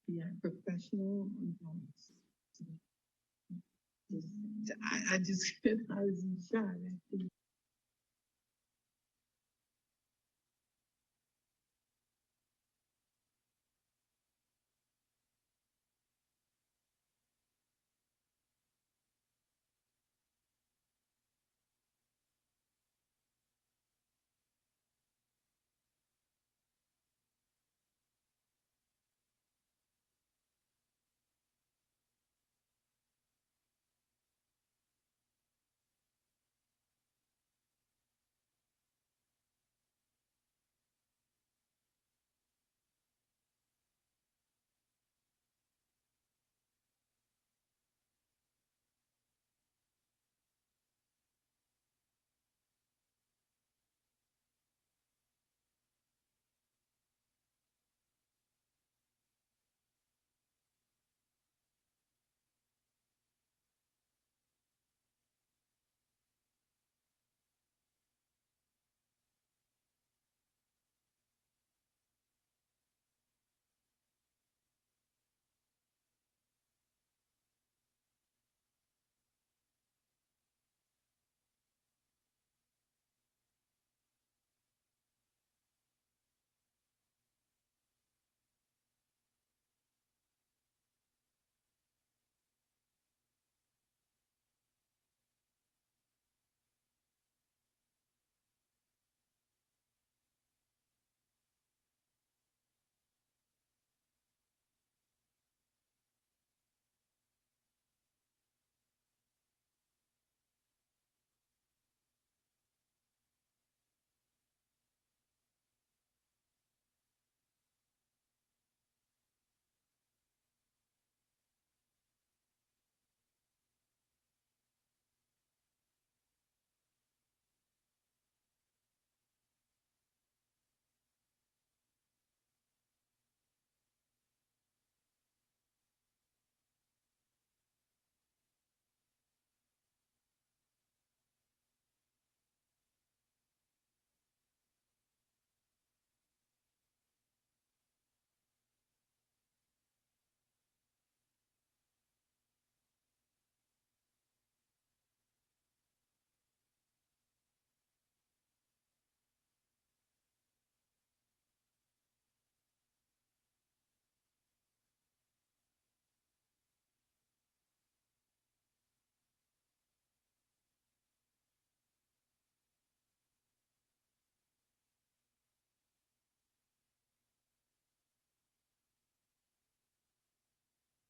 Yeah, professional adults. I just I was in shock. I think.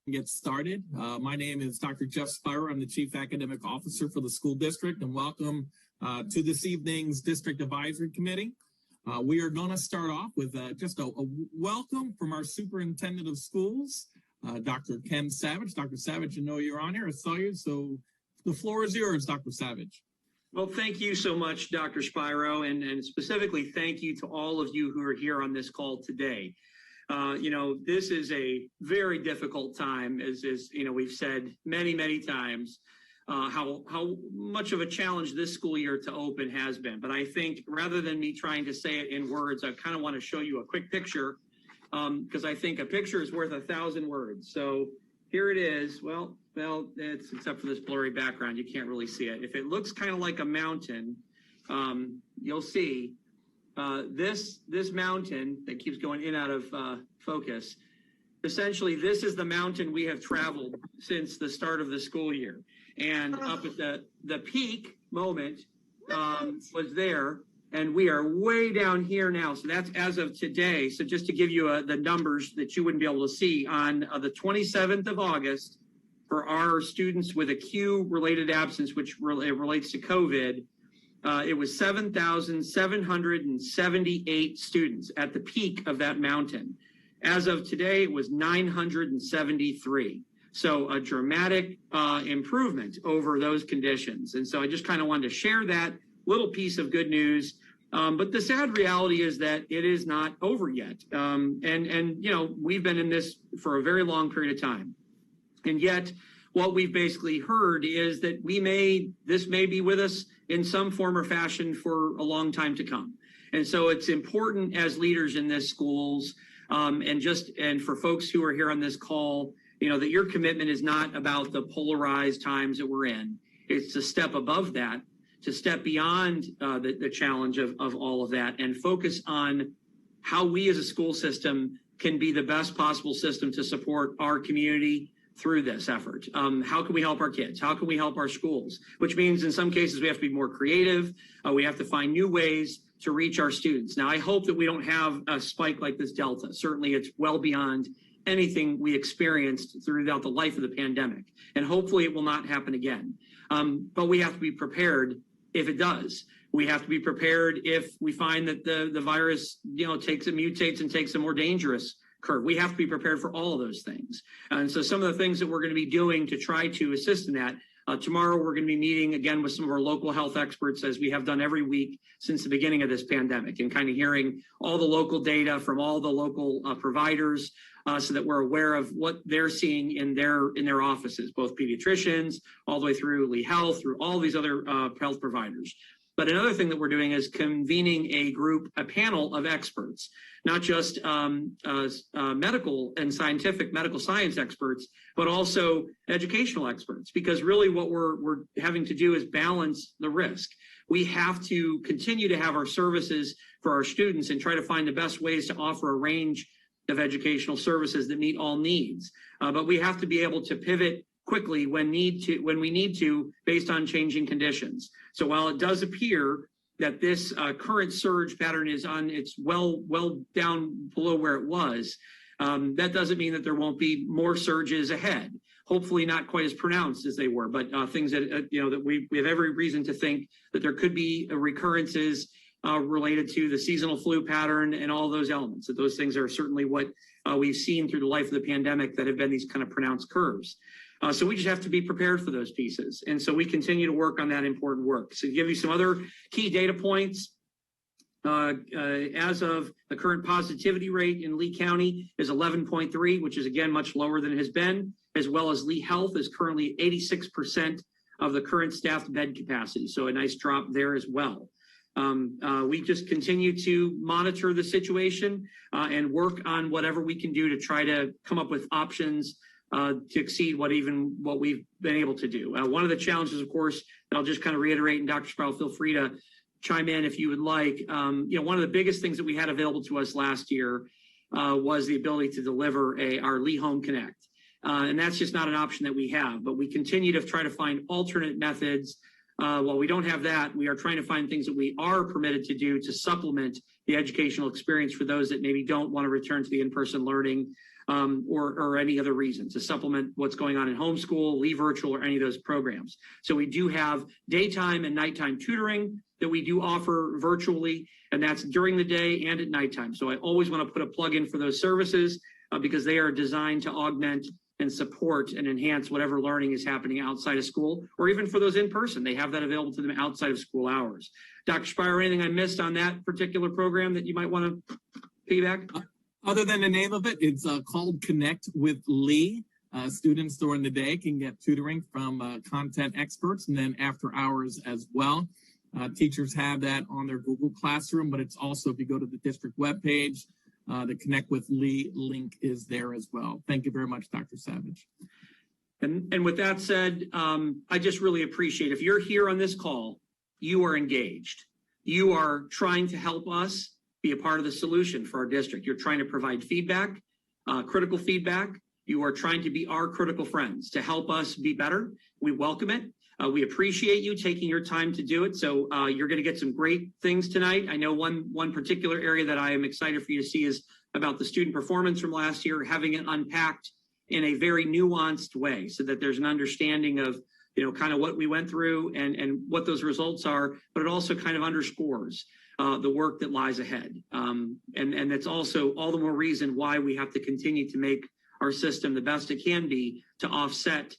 Get started. My name is Dr. Jeff Spiro. I'm the Chief Academic Officer for the school district, and welcome to this evening's District Advisory Committee. We are going to start off with just a welcome from our Superintendent of Schools, Dr. Ken Savage. Dr. Savage, I know you're on here. I saw you, so the floor is yours, Dr. Savage. Well, thank you so much, Dr. Spiro, and specifically thank you to all of you who are here on this call today. This is a very difficult time, as we've said many times, how much of a challenge this school year to open has been. But I think rather than me trying to say it in words, I kind of want to show you a quick picture because I think a picture is worth 1,000 words. So here it is. Well, it's except for this blurry background, you can't really see it. If it looks kind of like a mountain, you'll see. This mountain that keeps going in and out of focus, essentially this is the mountain we have traveled since the start of the school year. And up at the peak moment was there, and we are way down here now. So that's as of today. So just to give you the numbers that you wouldn't be able to see, on the 27th of August, for our students with a Q-related absence, which relates to COVID, it was 7,778 students at the peak of that mountain. As of today, it was 973. So a dramatic improvement over those conditions. And so I just kind of wanted to share that little piece of good news. But the sad reality is that it is not over yet. We've been in this for a very long period of time. And yet what we've basically heard is that this may be with us in some form or fashion for a long time to come. And so it's important as leaders in this schools And for folks who are here on this call, that your commitment is not about the polarized times that we're in. It's a step above that, to step beyond the challenge of all of that and focus on how we as a school system can be the best possible system to support our community through this effort. How can we help our kids? How can we help our schools? Which means in some cases we have to be more creative. We have to find new ways to reach our students. Now, I hope that we don't have a spike like this Delta. Certainly it's well beyond anything we experienced throughout the life of the pandemic. And hopefully it will not happen again. But we have to be prepared if it does. We have to be prepared if we find that the virus, mutates and takes a more dangerous curve. We have to be prepared for all of those things. And so some of the things that we're going to be doing to try to assist in that, tomorrow we're going to be meeting again with some of our local health experts, as we have done every week since the beginning of this pandemic, and kind of hearing all the local data from all the local providers, so that we're aware of what they're seeing in their offices, both pediatricians, all the way through Lee Health, through all these other health providers. But another thing that we're doing is convening a panel of experts, not just medical and medical science experts, but also educational experts, because really what we're having to do is balance the risk. We have to continue to have our services for our students and try to find the best ways to offer a range of educational services that meet all needs. But we have to be able to pivot quickly when we need to, based on changing conditions. So while it does appear that this current surge pattern it's well down below where it was, that doesn't mean that there won't be more surges ahead. Hopefully not quite as pronounced as they were, but things that that we have every reason to think that there could be recurrences related to the seasonal flu pattern and all those elements. That those things are certainly what we've seen through the life of the pandemic, that have been these kind of pronounced curves. So we just have to be prepared for those pieces. And so we continue to work on that important work. So to give you some other key data points, as of the current positivity rate in Lee County is 11.3, which is again much lower than it has been, as well as Lee Health is currently 86% of the current staffed bed capacity. So a nice drop there as well. We just continue to monitor the situation and work on whatever we can do to try to come up with options to exceed what we've been able to do. One of the challenges, of course, that I'll just kind of reiterate, and Dr. Sproul, feel free to chime in if you would like. One of the biggest things that we had available to us last year was the ability to deliver our Lee Home Connect. And that's just not an option that we have, but we continue to try to find alternate methods. While we don't have that, we are trying to find things that we are permitted to do to supplement the educational experience for those that maybe don't want to return to the in-person learning or any other reason, to supplement what's going on in homeschool, Lee Virtual, or any of those programs. So we do have daytime and nighttime tutoring that we do offer virtually, and that's during the day and at nighttime. So I always want to put a plug in for those services because they are designed to augment and support and enhance whatever learning is happening outside of school, or even for those in person. They have that available to them outside of school hours. Dr. Spire, anything I missed on that particular program that you might want to piggyback? Other than the name of it, it's called Connect with Lee. Students during the day can get tutoring from content experts, and then after hours as well. Teachers have that on their Google Classroom, but it's also, if you go to the district webpage, the Connect with Lee link is there as well. Thank you very much, Dr. Savage. And with that said, I just really appreciate, if you're here on this call, you are engaged. You are trying to help us be a part of the solution for our district. You're trying to provide feedback, critical feedback. You are trying to be our critical friends to help us be better. We welcome it. We appreciate you taking your time to do it. So you're going to get some great things tonight. I know one particular area that I am excited for you to see is about the student performance from last year, having it unpacked in a very nuanced way so that there's an understanding of, kind of what we went through and what those results are, but it also kind of underscores the work that lies ahead. And it's also all the more reason why we have to continue to make our system the best it can be to offset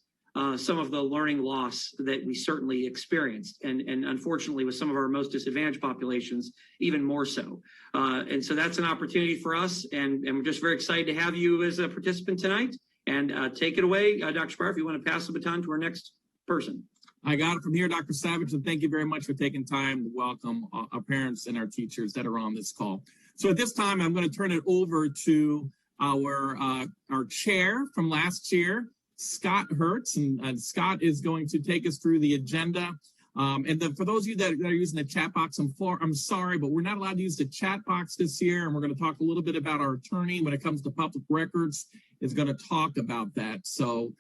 some of the learning loss that we certainly experienced. And unfortunately, with some of our most disadvantaged populations, even more so. And so that's an opportunity for us. And we're just very excited to have you as a participant tonight. And take it away, Dr. Spire, if you want to pass the baton to our next person. I got it from here, Dr. Savage, and thank you very much for taking time to welcome our parents and our teachers that are on this call. So at this time, I'm going to turn it over to our chair from last year, Scott Hertz, and Scott is going to take us through the agenda. And then for those of you that are using the chat box, I'm sorry, but we're not allowed to use the chat box this year. And we're going to talk a little bit about our attorney when it comes to public records is going to talk about that. So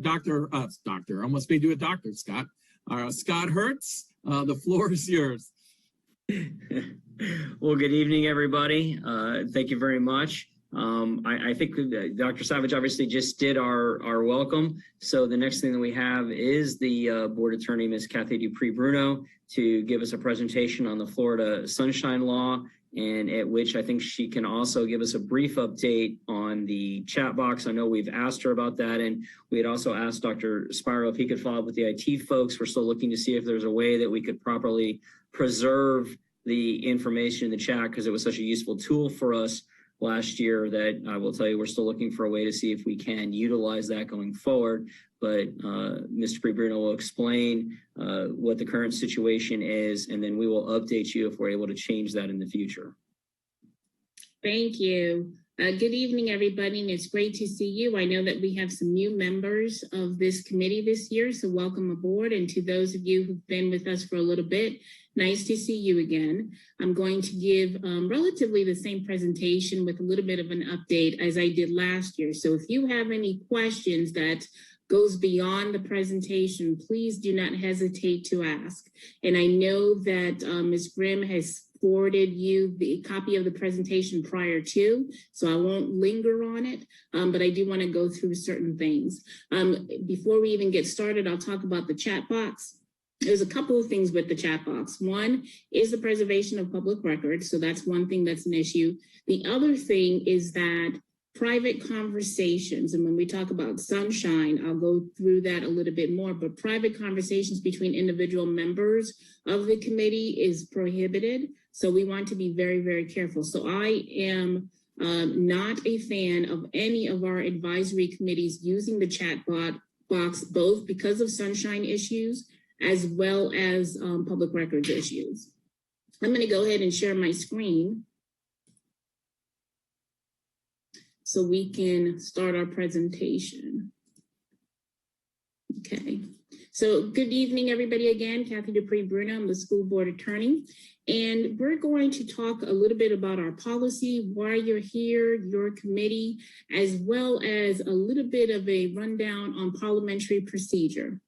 Doctor, I almost made you a doctor, Scott. Scott Hertz, the floor is yours. Well, good evening, everybody. Thank you very much. I think Dr. Savage obviously just did our welcome. So the next thing that we have is the board attorney, Ms. Kathy Dupree-Bruno, to give us a presentation on the Florida Sunshine Law, and at which I think she can also give us a brief update on the chat box. I know we've asked her about that, and we had also asked Dr. Spiro if he could follow up with the IT folks. We're still looking to see if there's a way that we could properly preserve the information in the chat, because it was such a useful tool for us last year that I will tell you we're still looking for a way to see if we can utilize that going forward. But Mr. Dupree-Bruno will explain what the current situation is, and then we will update you if we're able to change that in the future. Thank you. Good evening, everybody, and it's great to see you. I know that we have some new members of this committee this year, so welcome aboard. And to those of you who've been with us for a little bit, nice to see you again. I'm going to give relatively the same presentation with a little bit of an update as I did last year. So if you have any questions that goes beyond the presentation, please do not hesitate to ask. And I know that Ms. Grimm has forwarded you the copy of the presentation prior to, so I won't linger on it, but I do want to go through certain things. Before we even get started, I'll talk about the chat box. There's a couple of things with the chat box. One is the preservation of public records, so that's one thing that's an issue. The other thing is that private conversations, and when we talk about sunshine, I'll go through that a little bit more, but private conversations between individual members of the committee is prohibited. So we want to be very, very careful. So I am not a fan of any of our advisory committees using the chat box, both because of sunshine issues as well as public records issues. I'm going to go ahead and share my screen so we can start our presentation. Okay. So good evening, everybody. Again, Kathy Dupree-Bruno, I'm the school board attorney. And we're going to talk a little bit about our policy, why you're here, your committee, as well as a little bit of a rundown on parliamentary procedure.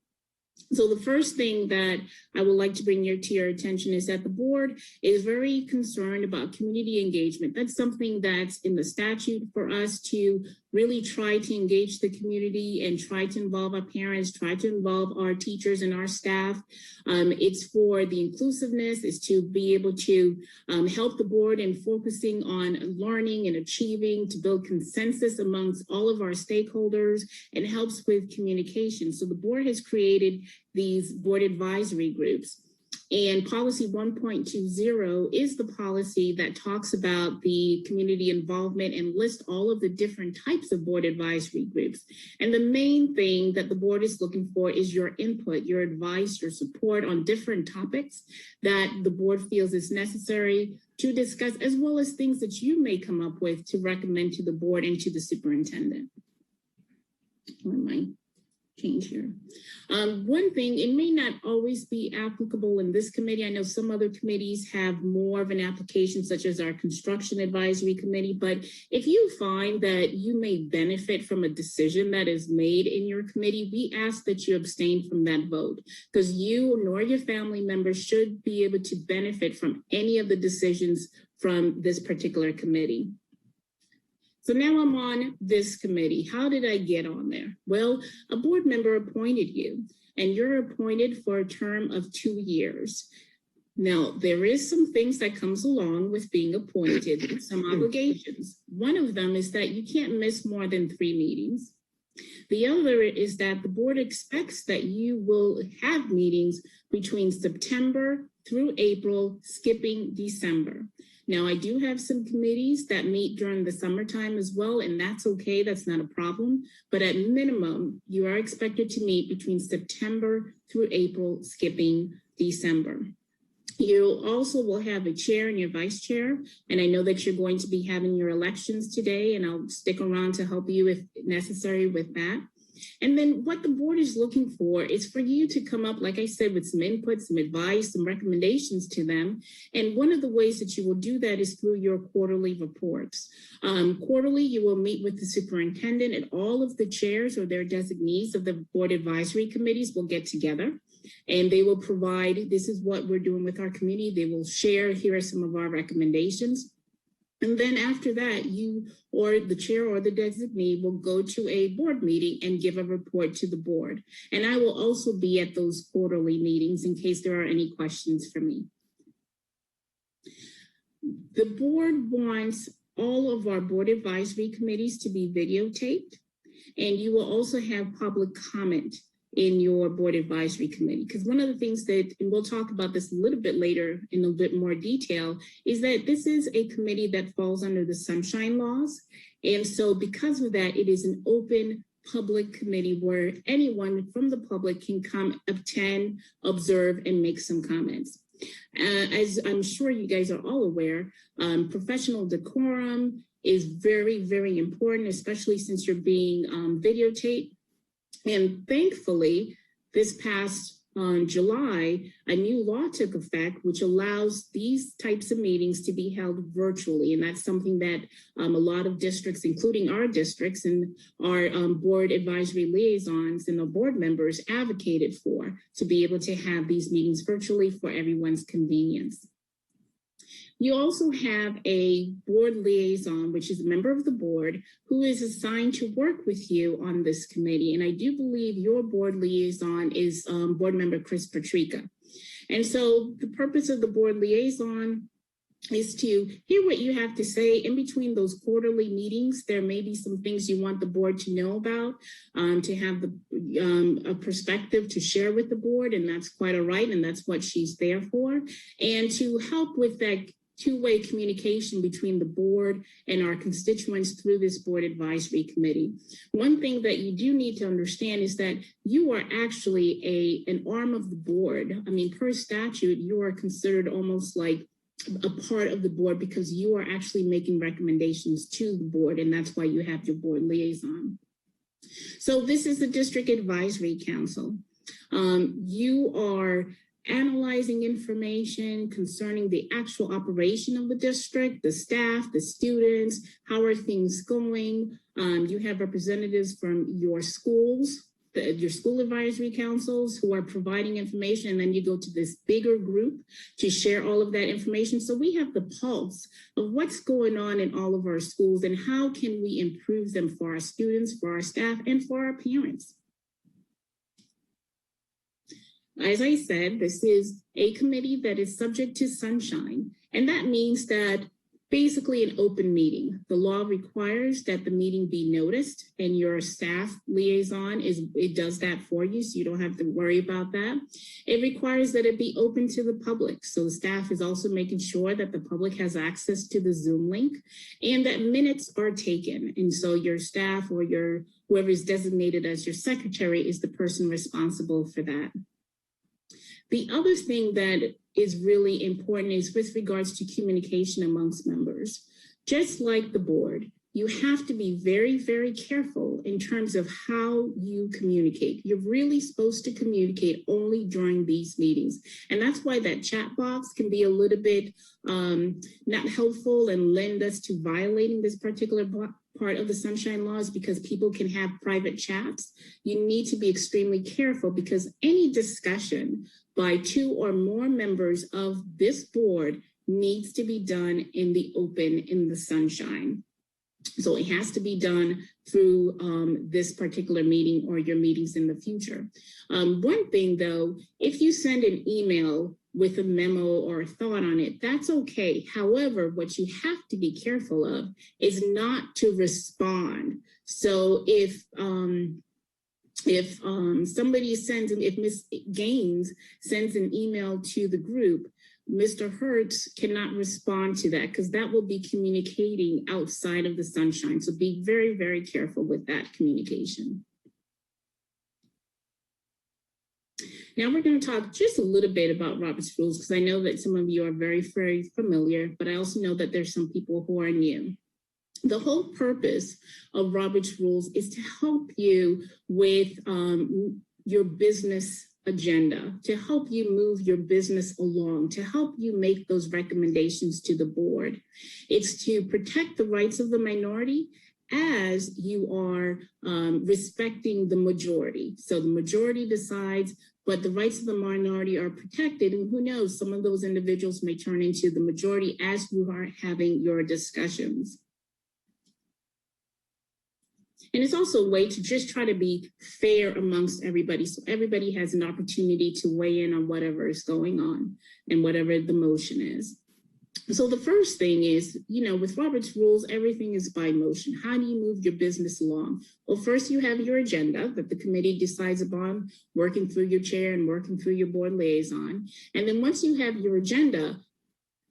So the first thing that I would like to bring to your attention is that the board is very concerned about community engagement. That's something that's in the statute for us to really try to engage the community and try to involve our parents, try to involve our teachers and our staff. It's for the inclusiveness, is to be able to help the board in focusing on learning and achieving, to build consensus amongst all of our stakeholders, and helps with communication. So the board has created these board advisory groups. And policy 1.20 is the policy that talks about the community involvement and lists all of the different types of board advisory groups. And the main thing that the board is looking for is your input, your advice, your support on different topics that the board feels is necessary to discuss, as well as things that you may come up with to recommend to the board and to the superintendent. What am I? Change here. One thing, it may not always be applicable in this committee. I know some other committees have more of an application, such as our construction advisory committee, but if you find that you may benefit from a decision that is made in your committee, we ask that you abstain from that vote, because you nor your family members should be able to benefit from any of the decisions from this particular committee. So now I'm on this committee. How did I get on there? Well, a board member appointed you, and you're appointed for a term of 2 years. Now, there is some things that comes along with being appointed, some obligations. One of them is that you can't miss more than 3 meetings. The other is that the board expects that you will have meetings between September through April, skipping December. Now, I do have some committees that meet during the summertime as well, and that's okay, that's not a problem. But at minimum, you are expected to meet between September through April, skipping December. You also will have a chair and your vice chair. And I know that you're going to be having your elections today, and I'll stick around to help you if necessary with that. And then what the board is looking for is for you to come up, like I said, with some input, some advice, some recommendations to them. And one of the ways that you will do that is through your quarterly reports. Quarterly, you will meet with the superintendent, and all of the chairs or their designees of the board advisory committees will get together. And they will provide, this is what we're doing with our community. They will share, here are some of our recommendations. And then after that, you or the chair or the designee will go to a board meeting and give a report to the board. And I will also be at those quarterly meetings in case there are any questions for me. The board wants all of our board advisory committees to be videotaped, and you will also have public comment in your board advisory committee. Because one of the things that, and we'll talk about this a little bit later in a bit more detail, is that this is a committee that falls under the sunshine laws. And so because of that, it is an open public committee where anyone from the public can come, attend, observe, and make some comments. As I'm sure you guys are all aware, professional decorum is very, very important, especially since you're being videotaped. And thankfully, this past July, a new law took effect, which allows these types of meetings to be held virtually. And that's something that a lot of districts, including our districts and our board advisory liaisons and the board members advocated for, to be able to have these meetings virtually for everyone's convenience. You also have a board liaison, which is a member of the board, who is assigned to work with you on this committee. And I do believe your board liaison is board member Chris Patrica. And so the purpose of the board liaison is to hear what you have to say. In between those quarterly meetings, there may be some things you want the board to know about, to have a perspective to share with the board, and that's quite all right, and that's what she's there for. And to help with that two-way communication between the board and our constituents through this board advisory committee. One thing that you do need to understand is that you are actually an arm of the board. I mean, per statute, you are considered almost like a part of the board because you are actually making recommendations to the board, and that's why you have your board liaison. So this is the District Advisory Council. You are analyzing information concerning the actual operation of the district, the staff, the students, how are things going. You have representatives from your schools, your school advisory councils who are providing information, and then you go to this bigger group to share all of that information. So we have the pulse of what's going on in all of our schools and how can we improve them for our students, for our staff, and for our parents. As I said, this is a committee that is subject to sunshine, and that means that basically an open meeting. The law requires that the meeting be noticed, and your staff liaison does that for you, so you don't have to worry about that. It requires that it be open to the public, so the staff is also making sure that the public has access to the Zoom link and that minutes are taken. And so your staff or whoever is designated as your secretary is the person responsible for that. The other thing that is really important is with regards to communication amongst members. Just like the board, you have to be very, very careful in terms of how you communicate. You're really supposed to communicate only during these meetings. And that's why that chat box can be a little bit not helpful and lend us to violating this particular part of the sunshine laws, because people can have private chats. You need to be extremely careful because any discussion by two or more members of this board needs to be done in the open, in the sunshine. So it has to be done through this particular meeting or your meetings in the future. One thing though, if you send an email with a memo or a thought on it, that's okay. However, what you have to be careful of is not to respond. So if somebody sends, if Ms. Gaines sends an email to the group, Mr. Hertz cannot respond to that because that will be communicating outside of the sunshine. So be very, very careful with that communication. Now we're going to talk just a little bit about Robert's Rules, because I know that some of you are very, very familiar, but I also know that there's some people who are new. The whole purpose of Robert's Rules is to help you with your business agenda, to help you move your business along, to help you make those recommendations to the board. It's to protect the rights of the minority as you are respecting the majority. So the majority decides, but the rights of the minority are protected. And who knows, some of those individuals may turn into the majority as you are having your discussions. And it's also a way to just try to be fair amongst everybody. So everybody has an opportunity to weigh in on whatever is going on and whatever the motion is. So the first thing is, with Robert's Rules, everything is by motion. How do you move your business along? Well, first you have your agenda that the committee decides upon, working through your chair and working through your board liaison. And then once you have your agenda,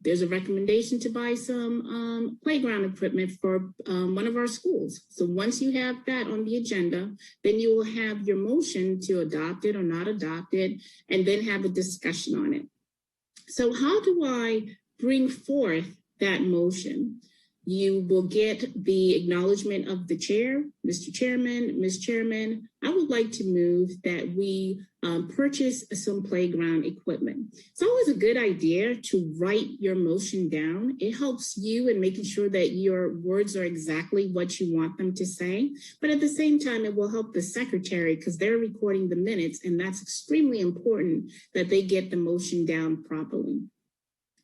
there's a recommendation to buy some playground equipment for one of our schools. So once you have that on the agenda, then you will have your motion to adopt it or not adopt it, and then have a discussion on it. So how do I bring forth that motion? You will get the acknowledgement of the chair. Mr. Chairman, Ms. Chairman, I would like to move that we purchase some playground equipment. It's always a good idea to write your motion down. It helps you in making sure that your words are exactly what you want them to say. But at the same time, it will help the secretary because they're recording the minutes, and that's extremely important that they get the motion down properly.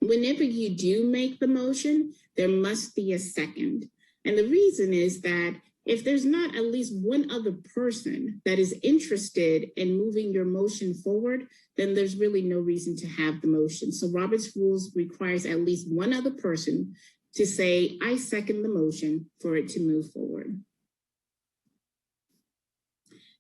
Whenever you do make the motion, there must be a second. And the reason is that if there's not at least one other person that is interested in moving your motion forward, then there's really no reason to have the motion. So Robert's Rules requires at least one other person to say, I second the motion for it to move forward.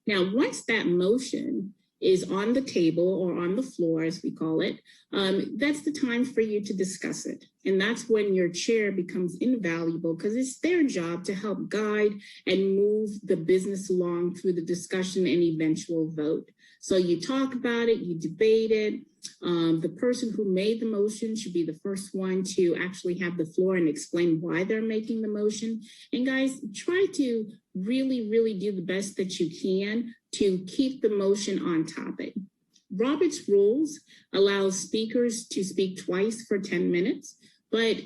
Now, once that motion is on the table or on the floor, as we call it, that's the time for you to discuss it. And that's when your chair becomes invaluable because it's their job to help guide and move the business along through the discussion and eventual vote. So you talk about it, you debate it. The person who made the motion should be the first one to actually have the floor and explain why they're making the motion. And guys, try to really, really do the best that you can to keep the motion on topic. Robert's Rules allows speakers to speak twice for 10 minutes, but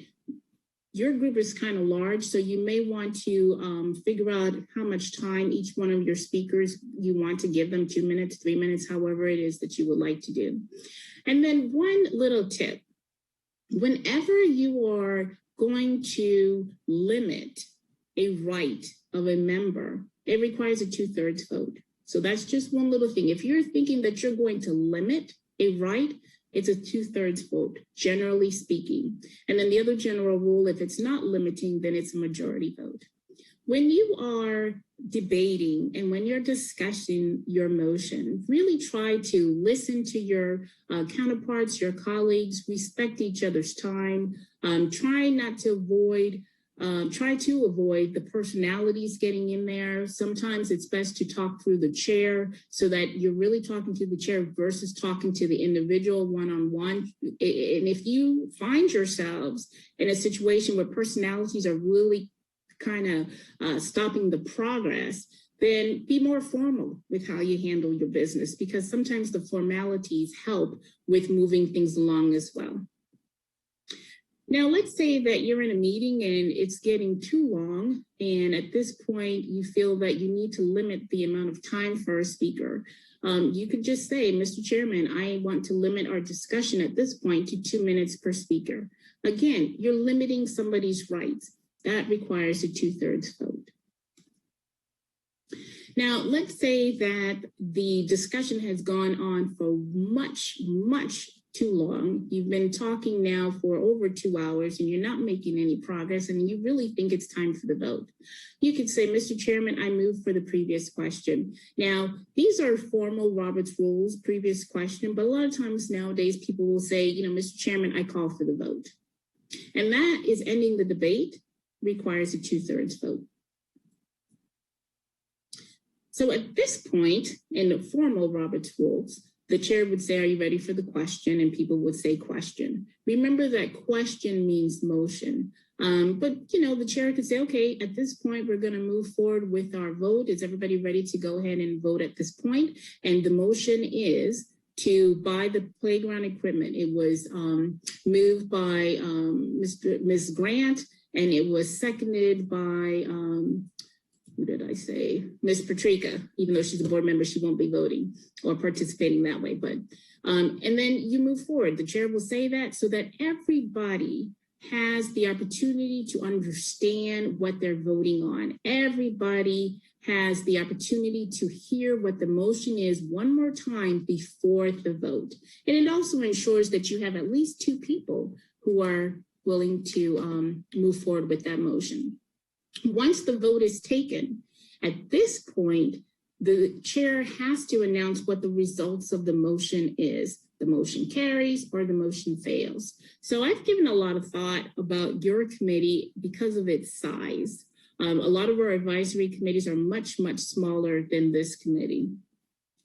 your group is kind of large, so you may want to figure out how much time each one of your speakers you want to give them, 2 minutes, 3 minutes, however it is that you would like to do. And then one little tip, whenever you are going to limit a right of a member, it requires a 2/3 vote. So that's just one little thing. If you're thinking that you're going to limit a right, it's a 2/3 vote, generally speaking. And then the other general rule, if it's not limiting, then it's a majority vote. When you are debating and when you're discussing your motion, really try to listen to your counterparts, your colleagues, respect each other's time, try to avoid the personalities getting in there. Sometimes it's best to talk through the chair so that you're really talking to the chair versus talking to the individual one-on-one. And if you find yourselves in a situation where personalities are really kind of stopping the progress, then be more formal with how you handle your business, because sometimes the formalities help with moving things along as well. Now, let's say that you're in a meeting and it's getting too long, and at this point you feel that you need to limit the amount of time for a speaker. You could just say, Mr. Chairman, I want to limit our discussion at this point to 2 minutes per speaker. Again, you're limiting somebody's rights. That requires a 2/3 vote. Now, let's say that the discussion has gone on for much too long. You've been talking now for over 2 hours and you're not making any progress and you really think it's time for the vote. You could say, Mr. Chairman, I move for the previous question. Now, these are formal Robert's Rules, previous question, but a lot of times nowadays people will say, Mr. Chairman, I call for the vote. And that is ending the debate, requires a 2/3 vote. So at this point in the formal Robert's Rules, The chair would say, are you ready for the question? And people would say question. Remember that question means motion. But, the chair could say, okay, at this point, we're going to move forward with our vote. Is everybody ready to go ahead and vote at this point? And the motion is to buy the playground equipment. It was moved by Ms. Grant, and it was seconded by, who did I say? Ms. Patrica. Even though she's a board member, she won't be voting or participating that way. But and then you move forward. The chair will say that so that everybody has the opportunity to understand what they're voting on. Everybody has the opportunity to hear what the motion is one more time before the vote. And it also ensures that you have at least two people who are willing to move forward with that motion. Once the vote is taken, at this point, the chair has to announce what the results of the motion is. The motion carries or the motion fails. So I've given a lot of thought about your committee because of its size. A lot of our advisory committees are much, much smaller than this committee.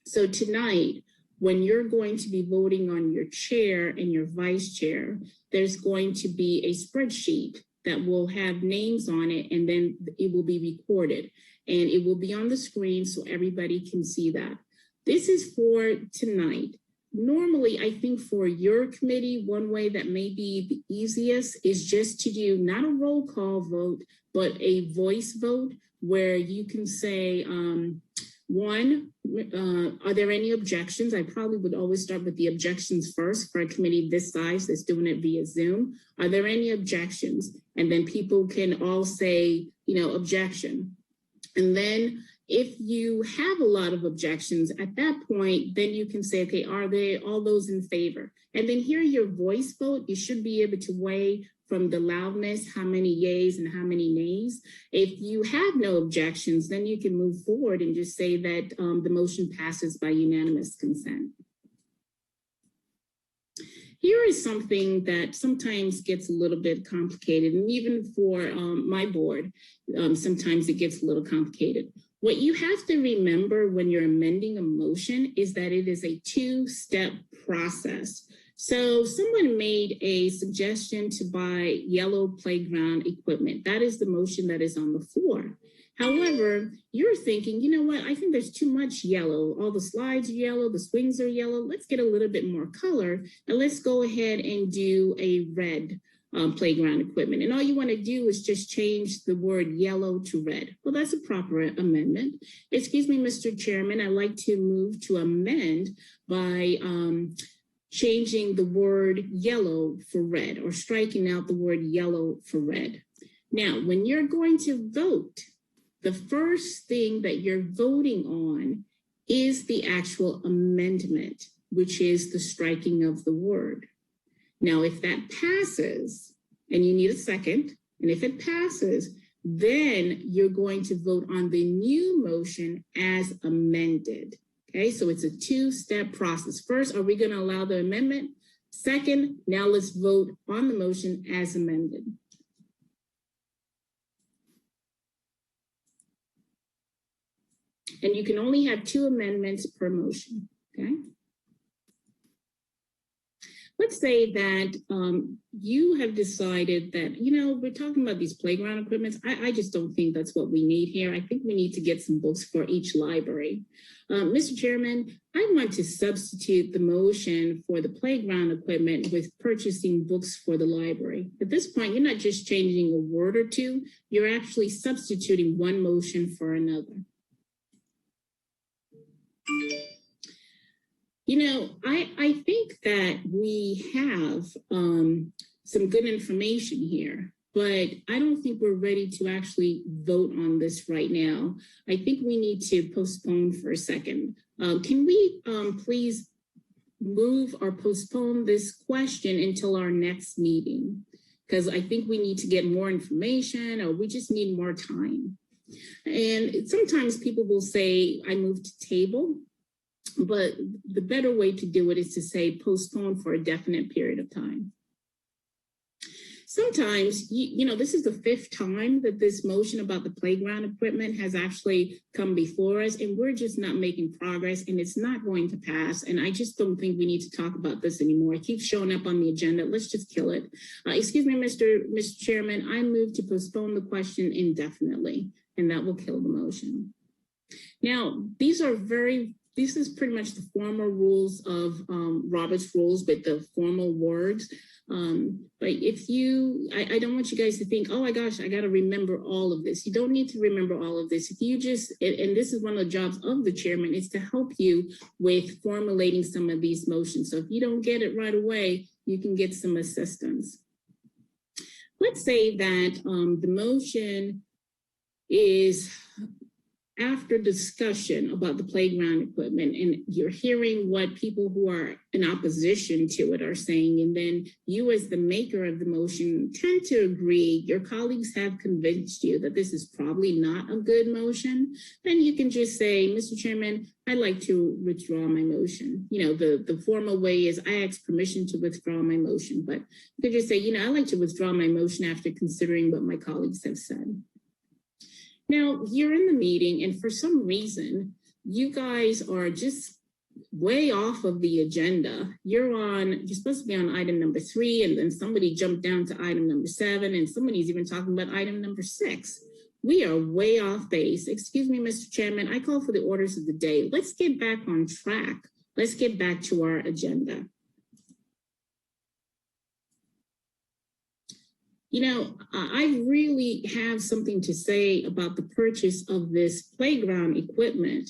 So tonight, when you're going to be voting on your chair and your vice chair, there's going to be a spreadsheet that will have names on it, and then it will be recorded. And it will be on the screen so everybody can see that. This is for tonight. Normally, I think for your committee, one way that may be the easiest is just to do not a roll call vote, but a voice vote where you can say, one, are there any objections? I probably would always start with the objections first for a committee this size that's doing it via Zoom. Are there any objections? And then people can all say, objection. And then if you have a lot of objections at that point, then you can say, okay, are they all those in favor? And then hear your voice vote. You should be able to weigh from the loudness, how many yays and how many nays. If you have no objections, then you can move forward and just say that the motion passes by unanimous consent. Here is something that sometimes gets a little bit complicated, and even for my board, sometimes it gets a little complicated. What you have to remember when you're amending a motion is that it is a two-step process. So someone made a suggestion to buy yellow playground equipment. That is the motion that is on the floor. However, you're thinking, you know what, I think there's too much yellow. All the slides are yellow, the swings are yellow. Let's get a little bit more color, and let's go ahead and do a red playground equipment. And all you want to do is just change the word yellow to red. Well, that's a proper amendment. Excuse me, Mr. Chairman, I'd like to move to amend by changing the word yellow for red, or striking out the word yellow for red. Now, when you're going to vote, the first thing that you're voting on is the actual amendment, which is the striking of the word. Now, if that passes, and you need a second, and if it passes, then you're going to vote on the new motion as amended. Okay, so it's a two-step process. First, are we going to allow the amendment? Second, now let's vote on the motion as amended. And you can only have two amendments per motion, okay? Let's say that you have decided that, we're talking about these playground equipments. I just don't think that's what we need here. I think we need to get some books for each library. Mr. Chairman, I want to substitute the motion for the playground equipment with purchasing books for the library. At this point, you're not just changing a word or two, you're actually substituting one motion for another. I think that we have some good information here, but I don't think we're ready to actually vote on this right now. I think we need to postpone for a second. Can we please move or postpone this question until our next meeting? Because I think we need to get more information, or we just need more time. And sometimes people will say, I move to table. But the better way to do it is to say postpone for a definite period of time. sometimes, this is the fifth time that this motion about the playground equipment has actually come before us, and we're just not making progress, and it's not going to pass. And I just don't think we need to talk about this anymore. It keeps showing up on the agenda. Let's just kill it. Excuse me, Mr. Chairman, I move to postpone the question indefinitely, and that will kill the motion. Now, this is pretty much the formal rules of Robert's rules, but the formal words. But I don't want you guys to think, oh my gosh, I got to remember all of this. You don't need to remember all of this. If you just, and this is one of the jobs of the chairman, is to help you with formulating some of these motions. So if you don't get it right away, you can get some assistance. Let's say that the motion is after discussion about the playground equipment, and you're hearing what people who are in opposition to it are saying, and then you as the maker of the motion tend to agree, your colleagues have convinced you that this is probably not a good motion, then you can just say, Mr. Chairman, I'd like to withdraw my motion. The formal way is I ask permission to withdraw my motion, but you could just say, I'd like to withdraw my motion after considering what my colleagues have said. Now, you're in the meeting, and for some reason, you guys are just way off of the agenda. You're supposed to be on item number 3, and then somebody jumped down to item number 7, and somebody's even talking about item number 6. We are way off base. Excuse me, Mr. Chairman, I call for the orders of the day. Let's get back on track. Let's get back to our agenda. I really have something to say about the purchase of this playground equipment.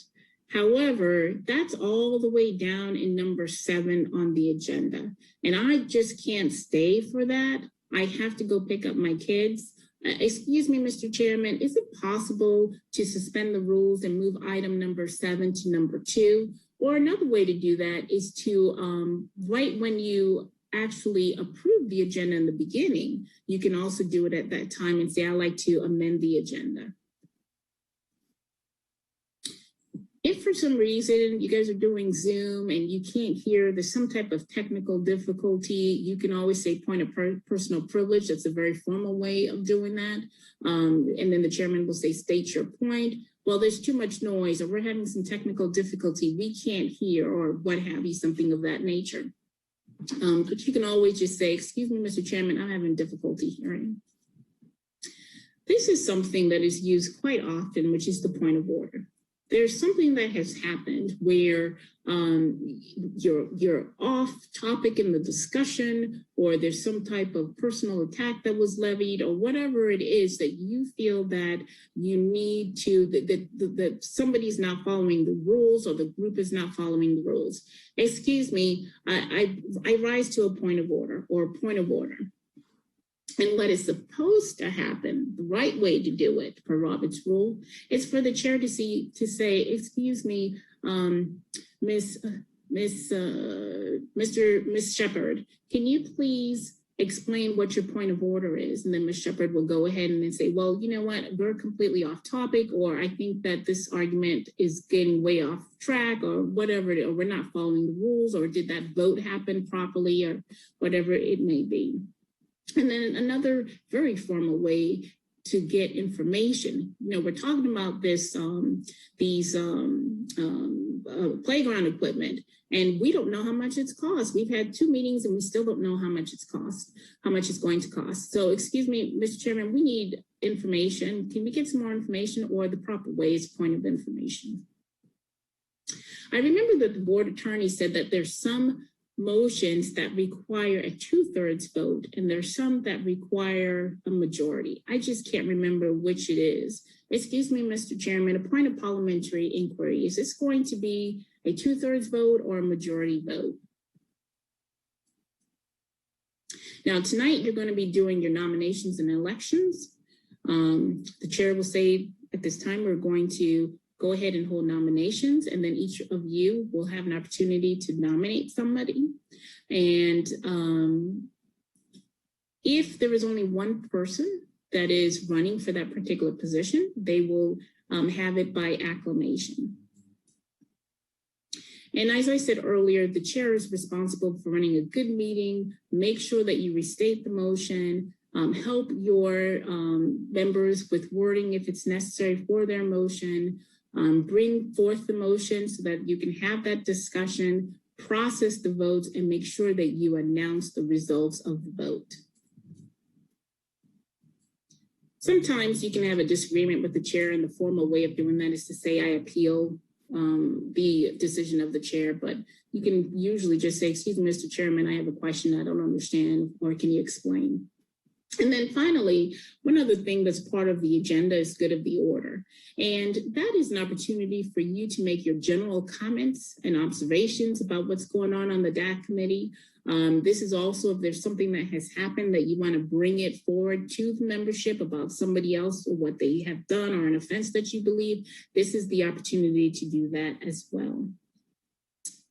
However, that's all the way down in number 7 on the agenda. And I just can't stay for that. I have to go pick up my kids. Excuse me, Mr. Chairman, is it possible to suspend the rules and move item number 7 to number 2? Or another way to do that is to, right when you actually approve the agenda in the beginning, you can also do it at that time and say, I'd like to amend the agenda. If for some reason you guys are doing Zoom and you can't hear, there's some type of technical difficulty, you can always say point of personal privilege. That's a very formal way of doing that. And then the chairman will say, state your point. Well, there's too much noise, or we're having some technical difficulty, we can't hear, or what have you, something of that nature. But you can always just say, excuse me, Mr. Chairman, I'm having difficulty hearing. This is something that is used quite often, which is the point of order. There's something that has happened where you're off topic in the discussion, or there's some type of personal attack that was levied, or whatever it is that you feel that you need to, that somebody's not following the rules, or the group is not following the rules. Excuse me, I rise to a point of order, or a point of order. And what is supposed to happen, the right way to do it per Robert's rule, is for the chair to say, excuse me, Miss Shepherd, can you please explain what your point of order is? And then Ms. Shepherd will go ahead and then say, well, you know what, we're completely off topic, or I think that this argument is getting way off track, or whatever, or we're not following the rules, or did that vote happen properly, or whatever it may be. And then another very formal way to get information. We're talking about this, playground equipment, and we don't know how much it's cost. We've had 2 meetings and we still don't know how much it's going to cost. So excuse me, Mr. Chairman, we need information. Can we get some more information, or the proper way is point of information? I remember that the board attorney said that there's some motions that require a 2/3 vote, and there's some that require a majority. I just can't remember which it is. Excuse me, Mr. Chairman, a point of parliamentary inquiry. Is this going to be a 2/3 vote or a majority vote? Now, tonight, you're going to be doing your nominations and elections. The chair will say at this time, we're going to go ahead and hold nominations, and then each of you will have an opportunity to nominate somebody. And if there is only one person that is running for that particular position, they will have it by acclamation. And as I said earlier, the chair is responsible for running a good meeting. Make sure that you restate the motion, Help your members with wording if it's necessary for their motion. Bring forth the motion so that you can have that discussion, process the votes, and make sure that you announce the results of the vote. Sometimes you can have a disagreement with the chair, and the formal way of doing that is to say, I appeal the decision of the chair, but you can usually just say, excuse me, Mr. Chairman, I have a question I don't understand, or can you explain? And then finally, one other thing that's part of the agenda is good of the order. And that is an opportunity for you to make your general comments and observations about what's going on the DAC committee. This is also if there's something that has happened that you want to bring it forward to the membership about somebody else or what they have done or an offense that you believe, this is the opportunity to do that as well.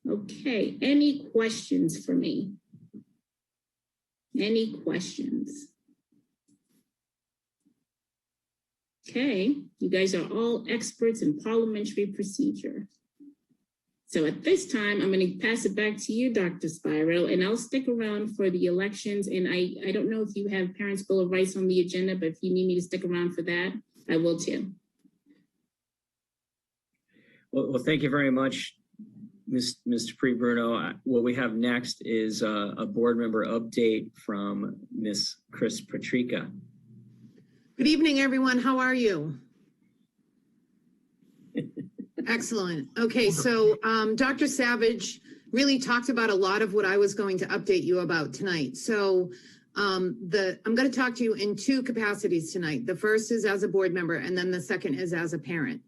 Okay, any questions for me? Any questions? Okay, you guys are all experts in parliamentary procedure. So at this time, I'm going to pass it back to you, Dr. Spiro, and I'll stick around for the elections. And I don't know if you have Parents' Bill of Rights on the agenda, but if you need me to stick around for that, I will too. Well, thank you very much, Mr. Pre-Bruno. What we have next is a board member update from Ms. Chris Patrica. Good evening, everyone. How are you? Excellent. Okay, so Dr. Savage really talked about a lot of what I was going to update you about tonight. So I'm going to talk to you in two capacities tonight. The first is as a board member, and then the second is as a parent.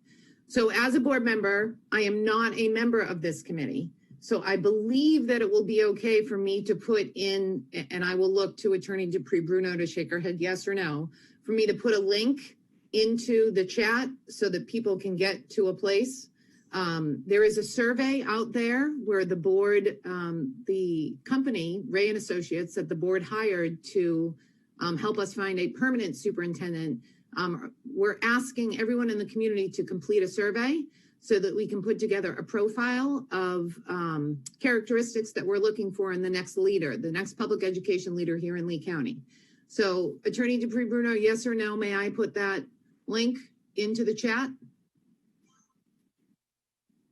So as a board member, I am not a member of this committee. So I believe that it will be okay for me to put in, and I will look to Attorney Dupree-Bruno to shake her head yes or no, for me to put a link into the chat so that people can get to a place. There is a survey out there where the board, the company, Ray and Associates, that the board hired to help us find a permanent superintendent. We're asking everyone in the community to complete a survey so that we can put together a profile of characteristics that we're looking for in the next leader, the next public education leader here in Lee County. So Attorney Dupree-Bruno, yes or no, may I put that link into the chat?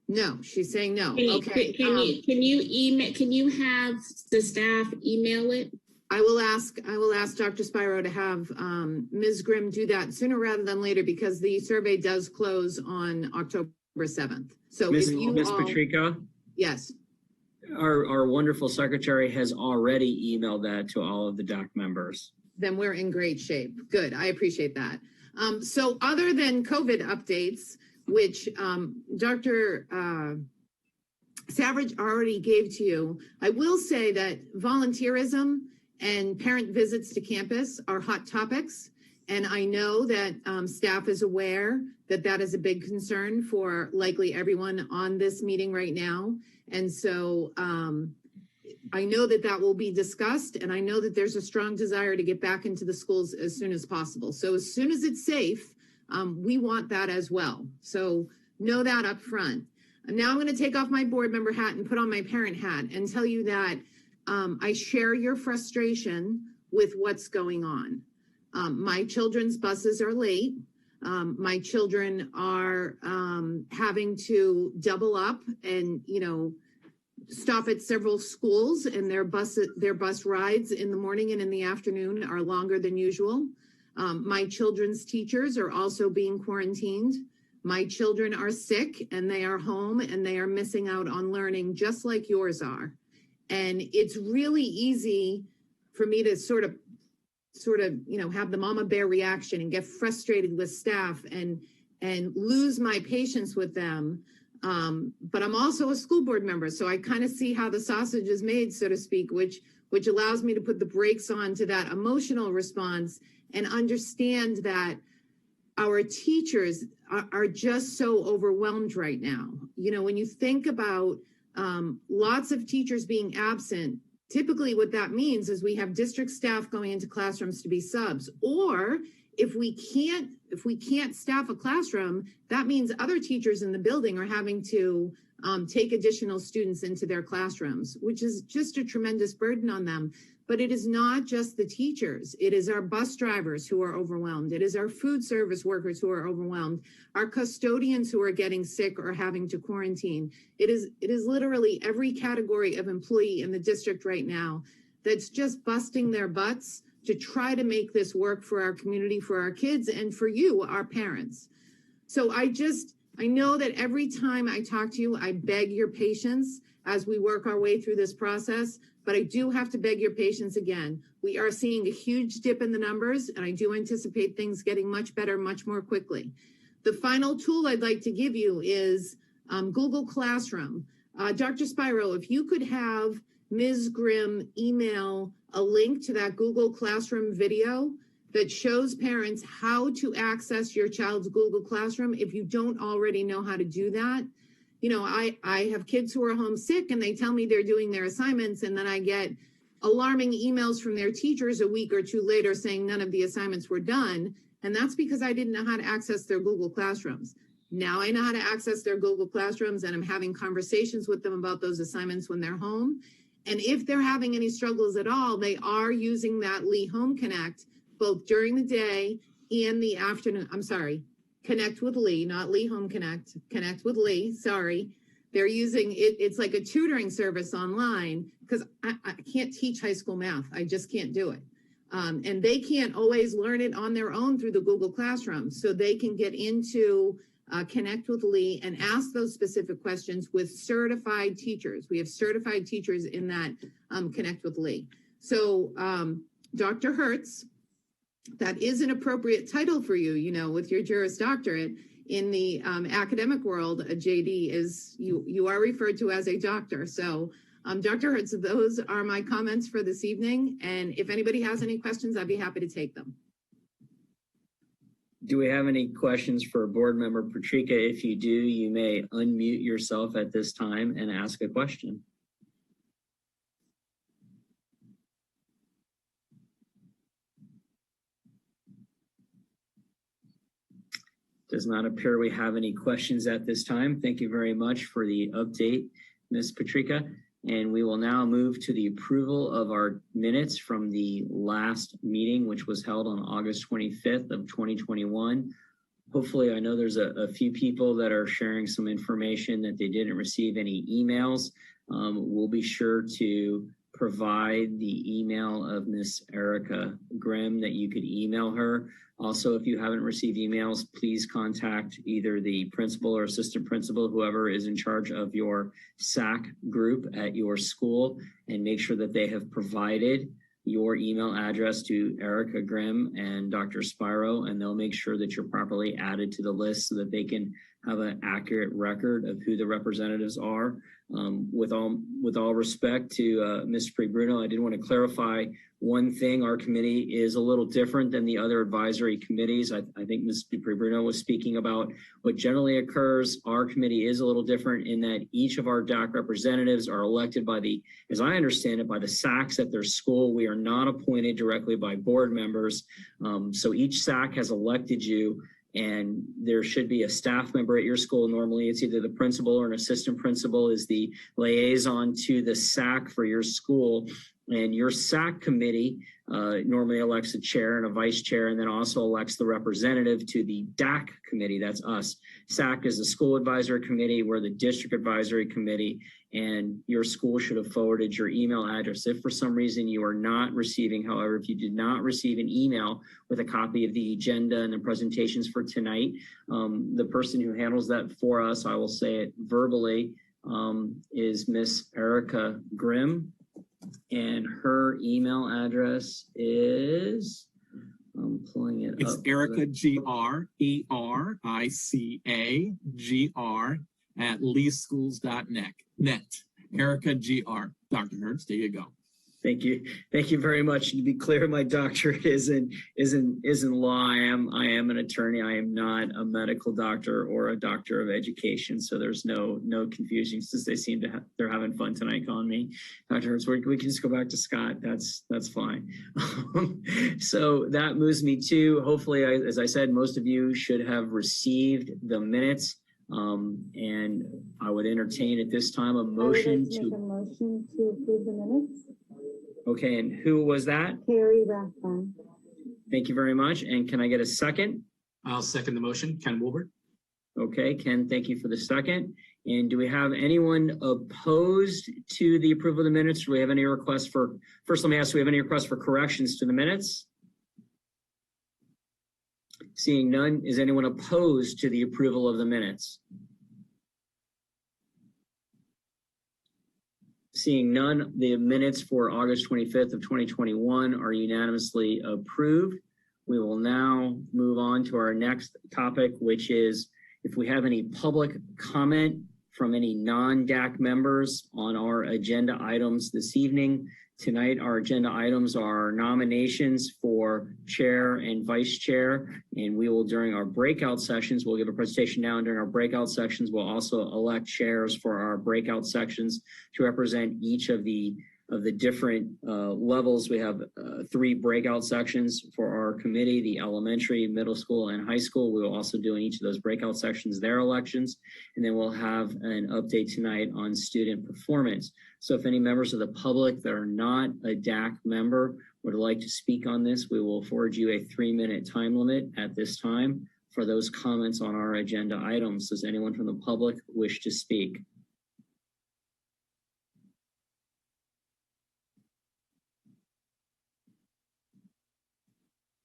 No, she's saying no. Okay. Can you email? Can you have the staff email it? I will ask Dr. Spiro to have Ms. Grimm do that sooner rather than later because the survey does close on October 7th. So Ms. if you Patrica? Yes. Our wonderful secretary has already emailed that to all of the DAC members. Then we're in great shape. Good, I appreciate that. So other than COVID updates, which Dr. Savage already gave to you, I will say that volunteerism and parent visits to campus are hot topics. And I know that staff is aware that that is a big concern for likely everyone on this meeting right now. And so I know that that will be discussed, and I know that there's a strong desire to get back into the schools as soon as possible. So as soon as it's safe, we want that as well. So know that up front. And now I'm going to take off my board member hat and put on my parent hat and tell you that I share your frustration with what's going on. My children's buses are late. My children are having to double up and, stop at several schools, and their bus rides in the morning and in the afternoon are longer than usual. My children's teachers are also being quarantined. My children are sick and they are home and they are missing out on learning just like yours are. And it's really easy for me to sort of, have the mama bear reaction and get frustrated with staff and lose my patience with them. But I'm also a school board member, so I kind of see how the sausage is made, so to speak, which allows me to put the brakes on to that emotional response and understand that our teachers are just so overwhelmed right now. When you think about lots of teachers being absent, typically what that means is we have district staff going into classrooms to be subs, or if we can't staff a classroom, that means other teachers in the building are having to take additional students into their classrooms, which is just a tremendous burden on them. But it is not just the teachers. It is our bus drivers who are overwhelmed. It is our food service workers who are overwhelmed, our custodians who are getting sick or having to quarantine. It is literally every category of employee in the district right now that's just busting their butts to try to make this work for our community, for our kids, and for you, our parents. So I know that every time I talk to you, I beg your patience as we work our way through this process, but I do have to beg your patience again. We are seeing a huge dip in the numbers, and I do anticipate things getting much better, much more quickly. The final tool I'd like to give you is Google Classroom. Dr. Spiro, if you could have Ms. Grimm email a link to that Google Classroom video that shows parents how to access your child's Google Classroom if you don't already know how to do that. You know, I have kids who are homesick and they tell me they're doing their assignments, and then I get alarming emails from their teachers a week or two later saying none of the assignments were done. And that's because I didn't know how to access their Google Classrooms. Now I know how to access their Google Classrooms, and I'm having conversations with them about those assignments when they're home. And if they're having any struggles at all, they are using that Lee Home Connect both during the day and the afternoon. I'm sorry, Connect with Lee, not Lee Home Connect, Connect with Lee, sorry. They're using it, it's like a tutoring service online, because I can't teach high school math. I just can't do it. And they can't always learn it on their own through the Google Classroom. So they can get into Connect with Lee and ask those specific questions with certified teachers. We have certified teachers in that Connect with Lee. So Dr. Hertz, that is an appropriate title for you, you know, with your Juris Doctorate. In the academic world, a JD is, you are referred to as a doctor. So Dr. Hertz, those are my comments for this evening. And if anybody has any questions, I'd be happy to take them. Do we have any questions for Board Member Patrica? If you do, you may unmute yourself at this time and ask a question. Does not appear we have any questions at this time. Thank you very much for the update, Ms. Patrica. And we will now move to the approval of our minutes from the last meeting, which was held on August 25th of 2021. Hopefully, I know there's a few people that are sharing some information that they didn't receive any emails. We'll be sure to provide the email of Miss Erica Grimm that you could email her. Also, if you haven't received emails, please contact either the principal or assistant principal, whoever is in charge of your SAC group at your school, and make sure that they have provided your email address to Erica Grimm and Dr. Spiro, and they'll make sure that you're properly added to the list so that they can have an accurate record of who the representatives are. With all respect to Ms. Bruno, I did want to clarify one thing. Our committee is a little different than the other advisory committees. I think Ms. Bruno was speaking about what generally occurs. Our committee is a little different in that each of our DAC representatives are elected by the, as I understand it, by the SACs at their school. We are not appointed directly by board members. So each SAC has elected you, and there should be a staff member at your school. Normally it's either the principal or an assistant principal is the liaison to the SAC for your school. And your SAC committee normally elects a chair and a vice chair, and then also elects the representative to the DAC committee. That's us. SAC is the school advisory committee. We're the district advisory committee, and your school should have forwarded your email address. If for some reason you are not receiving, however, if you did not receive an email with a copy of the agenda and the presentations for tonight, the person who handles that for us, I will say it verbally, is Miss Erica Grimm. And her email address is, I'm pulling it up. It's Erica, GRERICAGR at leeschools.net. Erica GR. Dr. Hertz, there you go. Thank you. Thank you very much. To be clear, my doctorate isn't law. I am an attorney. I am not a medical doctor or a doctor of education. So there's no confusion, since they seem to they're having fun tonight calling me Dr. Hertz. We can just go back to Scott. That's fine. So that moves me to, hopefully, as I said, most of you should have received the minutes And I would entertain at this time a motion Make a motion to approve the minutes. Okay, and who was that? Carrie Rathbun. Thank you very much. And can I get a second? I'll second the motion. Ken Wilbert. Okay, Ken, thank you for the second. And do we have anyone opposed to the approval of the minutes? Do we have any requests for, first let me ask, do we have any requests for corrections to the minutes? Seeing none, is anyone opposed to the approval of the minutes? Seeing none, the minutes for August 25th of 2021 are unanimously approved. We will now move on to our next topic, which is if we have any public comment from any non-DAC members on our agenda items this evening. Tonight, our agenda items are nominations for chair and vice chair, and we will, during our breakout sessions, we'll give a presentation now, and during our breakout sections, we'll also elect chairs for our breakout sections to represent each of the different levels. We have 3 breakout sections for our committee, the elementary, middle school, and high school. We will also do in each of those breakout sections their elections, and then we'll have an update tonight on student performance. So if any members of the public that are not a DAC member would like to speak on this, we will afford you a 3-minute time limit at this time for those comments on our agenda items. Does anyone from the public wish to speak?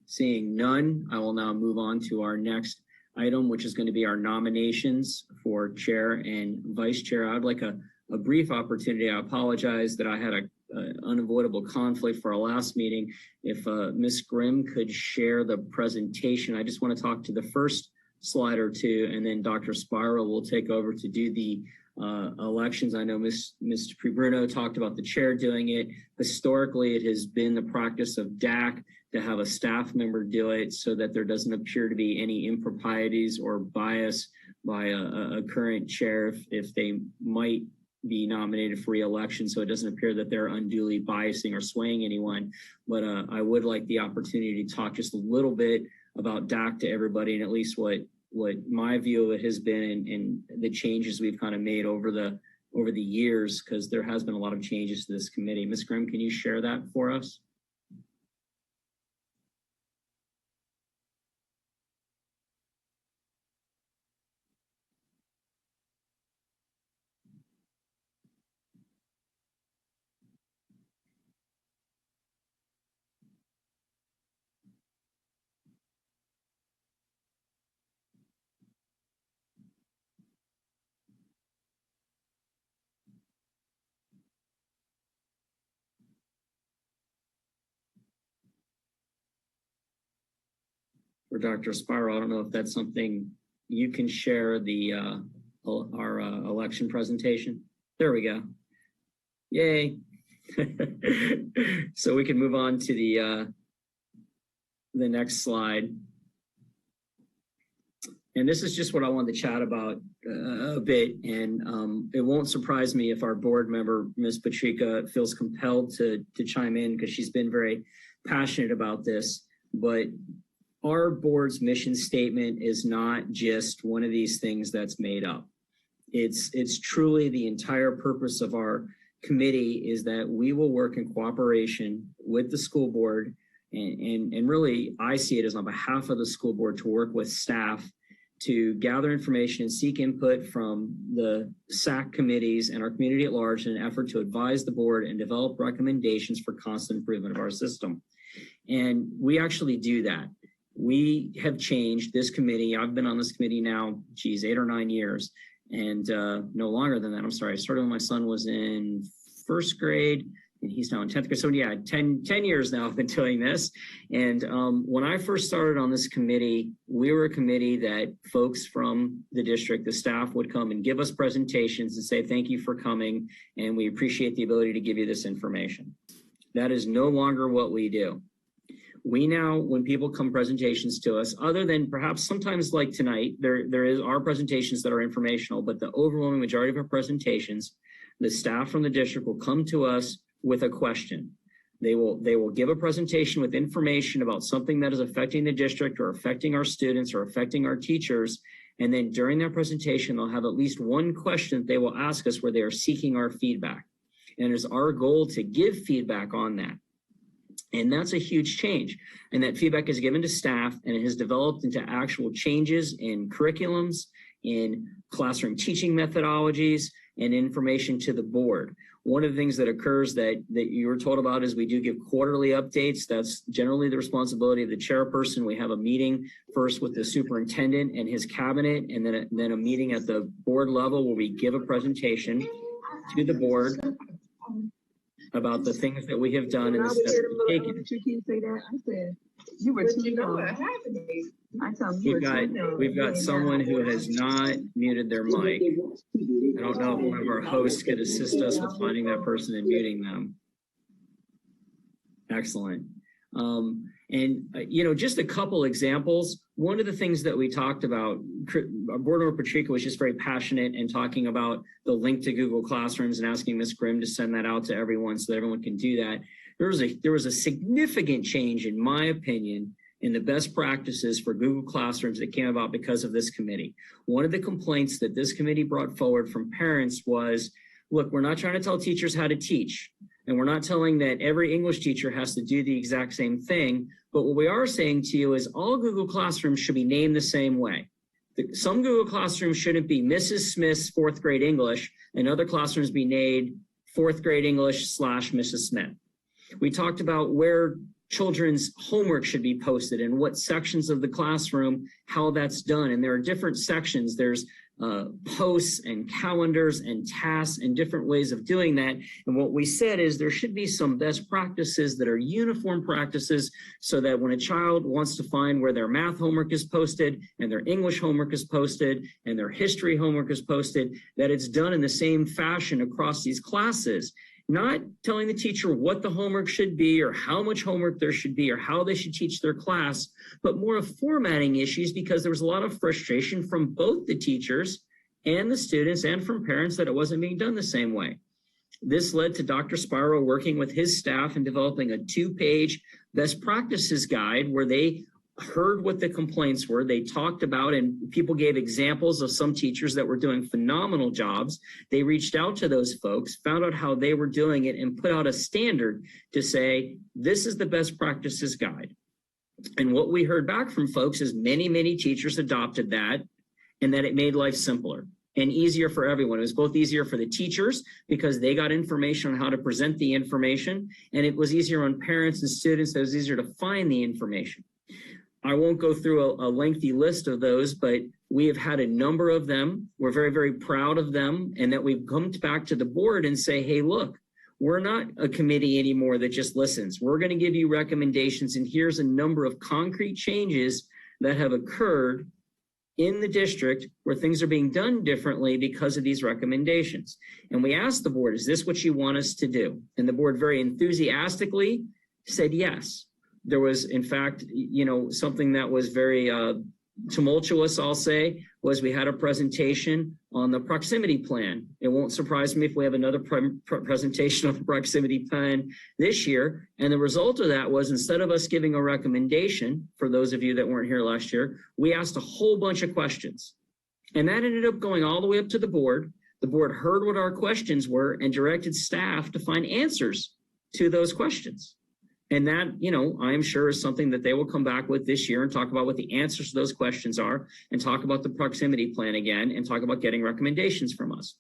Seeing none, I will now move on to our next item, which is going to be our nominations for chair and vice chair. I'd like a brief opportunity. I apologize that I had an unavoidable conflict for our last meeting. If Ms. Grimm could share the presentation, I just want to talk to the first slide or two, and then Dr. Spiro will take over to do the elections. I know Mr. Bruno talked about the chair doing it. Historically, it has been the practice of DAC to have a staff member do it so that there doesn't appear to be any improprieties or bias by a current chair if they might be nominated for re-election, so it doesn't appear that they're unduly biasing or swaying anyone. But I would like the opportunity to talk just a little bit about DAC to everybody, and at least what my view of it has been, and the changes we've kind of made over the years, because there has been a lot of changes to this committee. Ms. Grimm, can you share that for us? For Dr. Spiro, I don't know if that's something you can share our election presentation. There we go. Yay. So we can move on to the next slide. And this is just what I wanted to chat about a bit. And it won't surprise me if our board member, Ms. Patrica, feels compelled to chime in, because she's been very passionate about this. But our board's mission statement is not just one of these things that's made up. It's truly the entire purpose of our committee is that we will work in cooperation with the school board. And really, I see it as on behalf of the school board to work with staff to gather information and seek input from the SAC committees and our community at large in an effort to advise the board and develop recommendations for constant improvement of our system. And we actually do that. We have changed this committee. I've been on this committee now, 8 or 9 years, and no longer than that. I'm sorry. I started when my son was in 1st grade, and he's now in 10th grade. So yeah, 10 years now I've been doing this. And when I first started on this committee, we were a committee that folks from the district, the staff would come and give us presentations and say, thank you for coming, and we appreciate the ability to give you this information. That is no longer what we do. We now, when people come presentations to us, other than perhaps sometimes like tonight, there is our presentations that are informational, but the overwhelming majority of our presentations, the staff from the district will come to us with a question. They will give a presentation with information about something that is affecting the district or affecting our students or affecting our teachers, And then during that presentation, they'll have at least one question that they will ask us where they are seeking our feedback. And it's our goal to give feedback on that. And that's a huge change. And that feedback is given to staff, and it has developed into actual changes in curriculums, in classroom teaching methodologies, and information to the board. One of the things that occurs that you were told about is we do give quarterly updates. That's generally the responsibility of the chairperson. We have a meeting first with the superintendent and his cabinet, and then a meeting at the board level where we give a presentation to the board about the things that we have done and the steps we've taken. I said, you were too young. I told you We've got someone who has not muted their mic. I don't know if one of our hosts could assist us with finding that person and muting them. Excellent. Just a couple examples. One of the things that we talked about, Board Member Patrica was just very passionate in talking about the link to Google Classrooms and asking Ms. Grimm to send that out to everyone so that everyone can do that. There was a significant change, in my opinion, in the best practices for Google Classrooms that came about because of this committee. One of the complaints that this committee brought forward from parents was, look, we're not trying to tell teachers how to teach, and we're not telling that every English teacher has to do the exact same thing, but what we are saying to you is all Google Classrooms should be named the same way. Some Google Classrooms shouldn't be Mrs. Smith's 4th grade English, and other classrooms be named 4th grade English / Mrs. Smith. We talked about where children's homework should be posted and what sections of the classroom, how that's done. And there are different sections. There's posts and calendars and tasks and different ways of doing that. And what we said is there should be some best practices that are uniform practices so that when a child wants to find where their math homework is posted and their English homework is posted and their history homework is posted, that it's done in the same fashion across these classes. Not telling the teacher what the homework should be or how much homework there should be or how they should teach their class, but more of formatting issues because there was a lot of frustration from both the teachers and the students and from parents that it wasn't being done the same way. This led to Dr. Spiro working with his staff and developing a 2-page best practices guide where they heard what the complaints were. They talked about, and people gave examples of some teachers that were doing phenomenal jobs. They reached out to those folks, found out how they were doing it, and put out a standard to say, this is the best practices guide. And what we heard back from folks is many, many teachers adopted that, and that it made life simpler and easier for everyone. It was both easier for the teachers because they got information on how to present the information, and it was easier on parents and students. It was easier to find the information. I won't go through a lengthy list of those, but we have had a number of them. We're very, very proud of them, and that we've come back to the board and say, hey, look, we're not a committee anymore that just listens. We're going to give you recommendations, and here's a number of concrete changes that have occurred in the district where things are being done differently because of these recommendations. And we asked the board, is this what you want us to do? And the board very enthusiastically said yes. There was, in fact, something that was very tumultuous, I'll say, was we had a presentation on the proximity plan. It won't surprise me if we have another presentation on the proximity plan this year. And the result of that was, instead of us giving a recommendation, for those of you that weren't here last year, we asked a whole bunch of questions. And that ended up going all the way up to the board. The board heard what our questions were and directed staff to find answers to those questions. And that, I'm sure is something that they will come back with this year and talk about what the answers to those questions are and talk about the proximity plan again and talk about getting recommendations from us.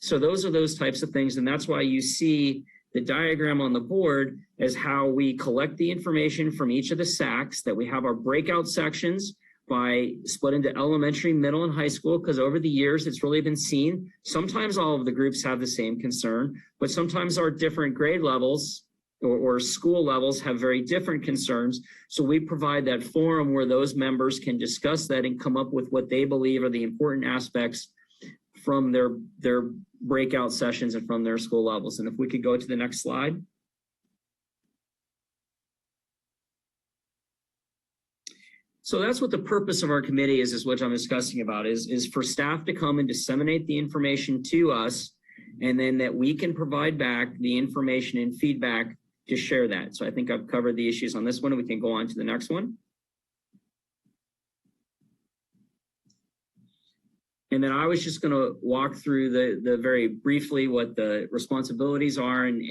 So those are those types of things. And that's why you see the diagram on the board as how we collect the information from each of the SACs, that we have our breakout sections by split into elementary, middle, and high school, because over the years, it's really been seen. Sometimes all of the groups have the same concern, but sometimes our different grade levels or school levels have very different concerns. So we provide that forum where those members can discuss that and come up with what they believe are the important aspects from their breakout sessions and from their school levels. And if we could go to the next slide. So that's what the purpose of our committee is what I'm discussing about, is for staff to come and disseminate the information to us, and then that we can provide back the information and feedback to share that. So I think I've covered the issues on this one, and we can go on to the next one. And then I was just going to walk through the very briefly what the responsibilities are. And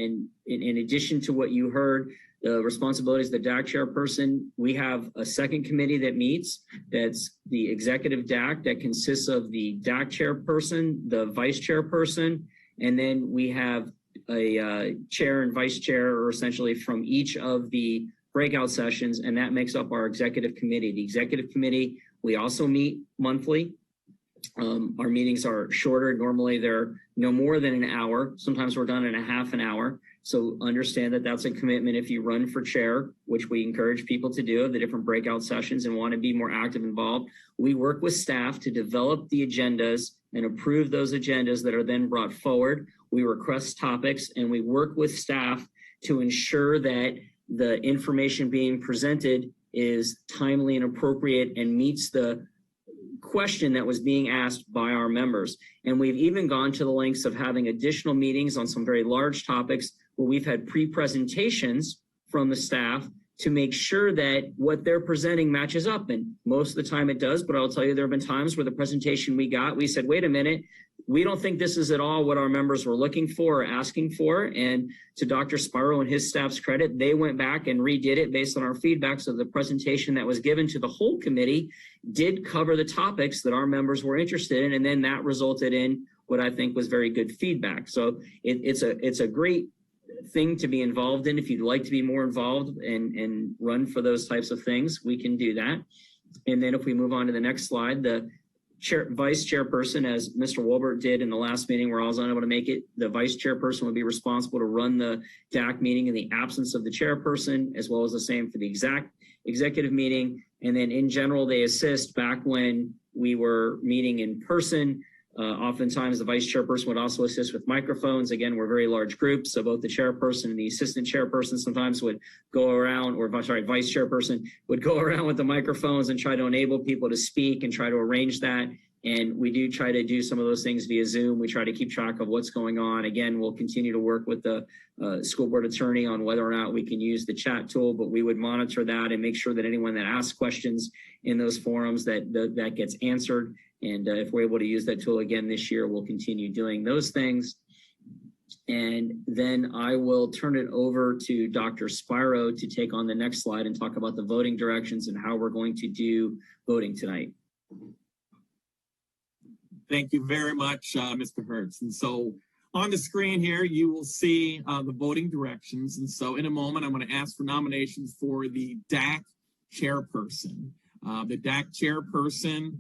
in addition to what you heard, the responsibilities of the DAC chairperson, we have a second committee that meets. That's the executive DAC that consists of the DAC chairperson, the vice chairperson, and then we have a chair and vice chair, or essentially from each of the breakout sessions, and that makes up our executive committee. The executive committee, we also meet monthly. Our meetings are shorter. Normally they're no more than an hour. Sometimes we're done in a half an hour. So understand that that's a commitment if you run for chair, which we encourage people to do, the different breakout sessions, and want to be more active involved. We work with staff to develop the agendas and approve those agendas that are then brought forward. We request topics, and we work with staff to ensure that the information being presented is timely and appropriate and meets the question that was being asked by our members. And we've even gone to the lengths of having additional meetings on some very large topics where we've had pre-presentations from the staff to make sure that what they're presenting matches up. And most of the time it does, but I'll tell you, there have been times where the presentation we got, we said, wait a minute, we don't think this is at all what our members were looking for or asking for. And to Dr. Spiro and his staff's credit, they went back and redid it based on our feedback. So the presentation that was given to the whole committee did cover the topics that our members were interested in. And then that resulted in what I think was very good feedback. So it's a great thing to be involved in. If you'd like to be more involved and run for those types of things, we can do that. And then if we move on to the next slide, the vice chairperson, as Mr. Wolbert did in the last meeting where I was unable to make it, the vice chairperson would be responsible to run the DAC meeting in the absence of the chairperson, as well as the same for the executive meeting. And then in general, they assist. Back when we were meeting in person, oftentimes the vice chairperson would also assist with microphones. Again, we're very large groups, so both the chairperson and the assistant chairperson sometimes would go around, or sorry, vice chairperson would go around with the microphones and try to enable people to speak and try to arrange that. And we do try to do some of those things via Zoom. We try to keep track of what's going on. Again, we'll continue to work with the school board attorney on whether or not we can use the chat tool, but we would monitor that and make sure that anyone that asks questions in those forums that gets answered. And if we're able to use that tool again this year, we'll continue doing those things. And then I will turn it over to Dr. Spiro to take on the next slide and talk about the voting directions and how we're going to do voting tonight. Thank you very much, Mr. Hertz. And so on the screen here, you will see the voting directions. And so in a moment, I'm going to ask for nominations for the DAC chairperson. The DAC chairperson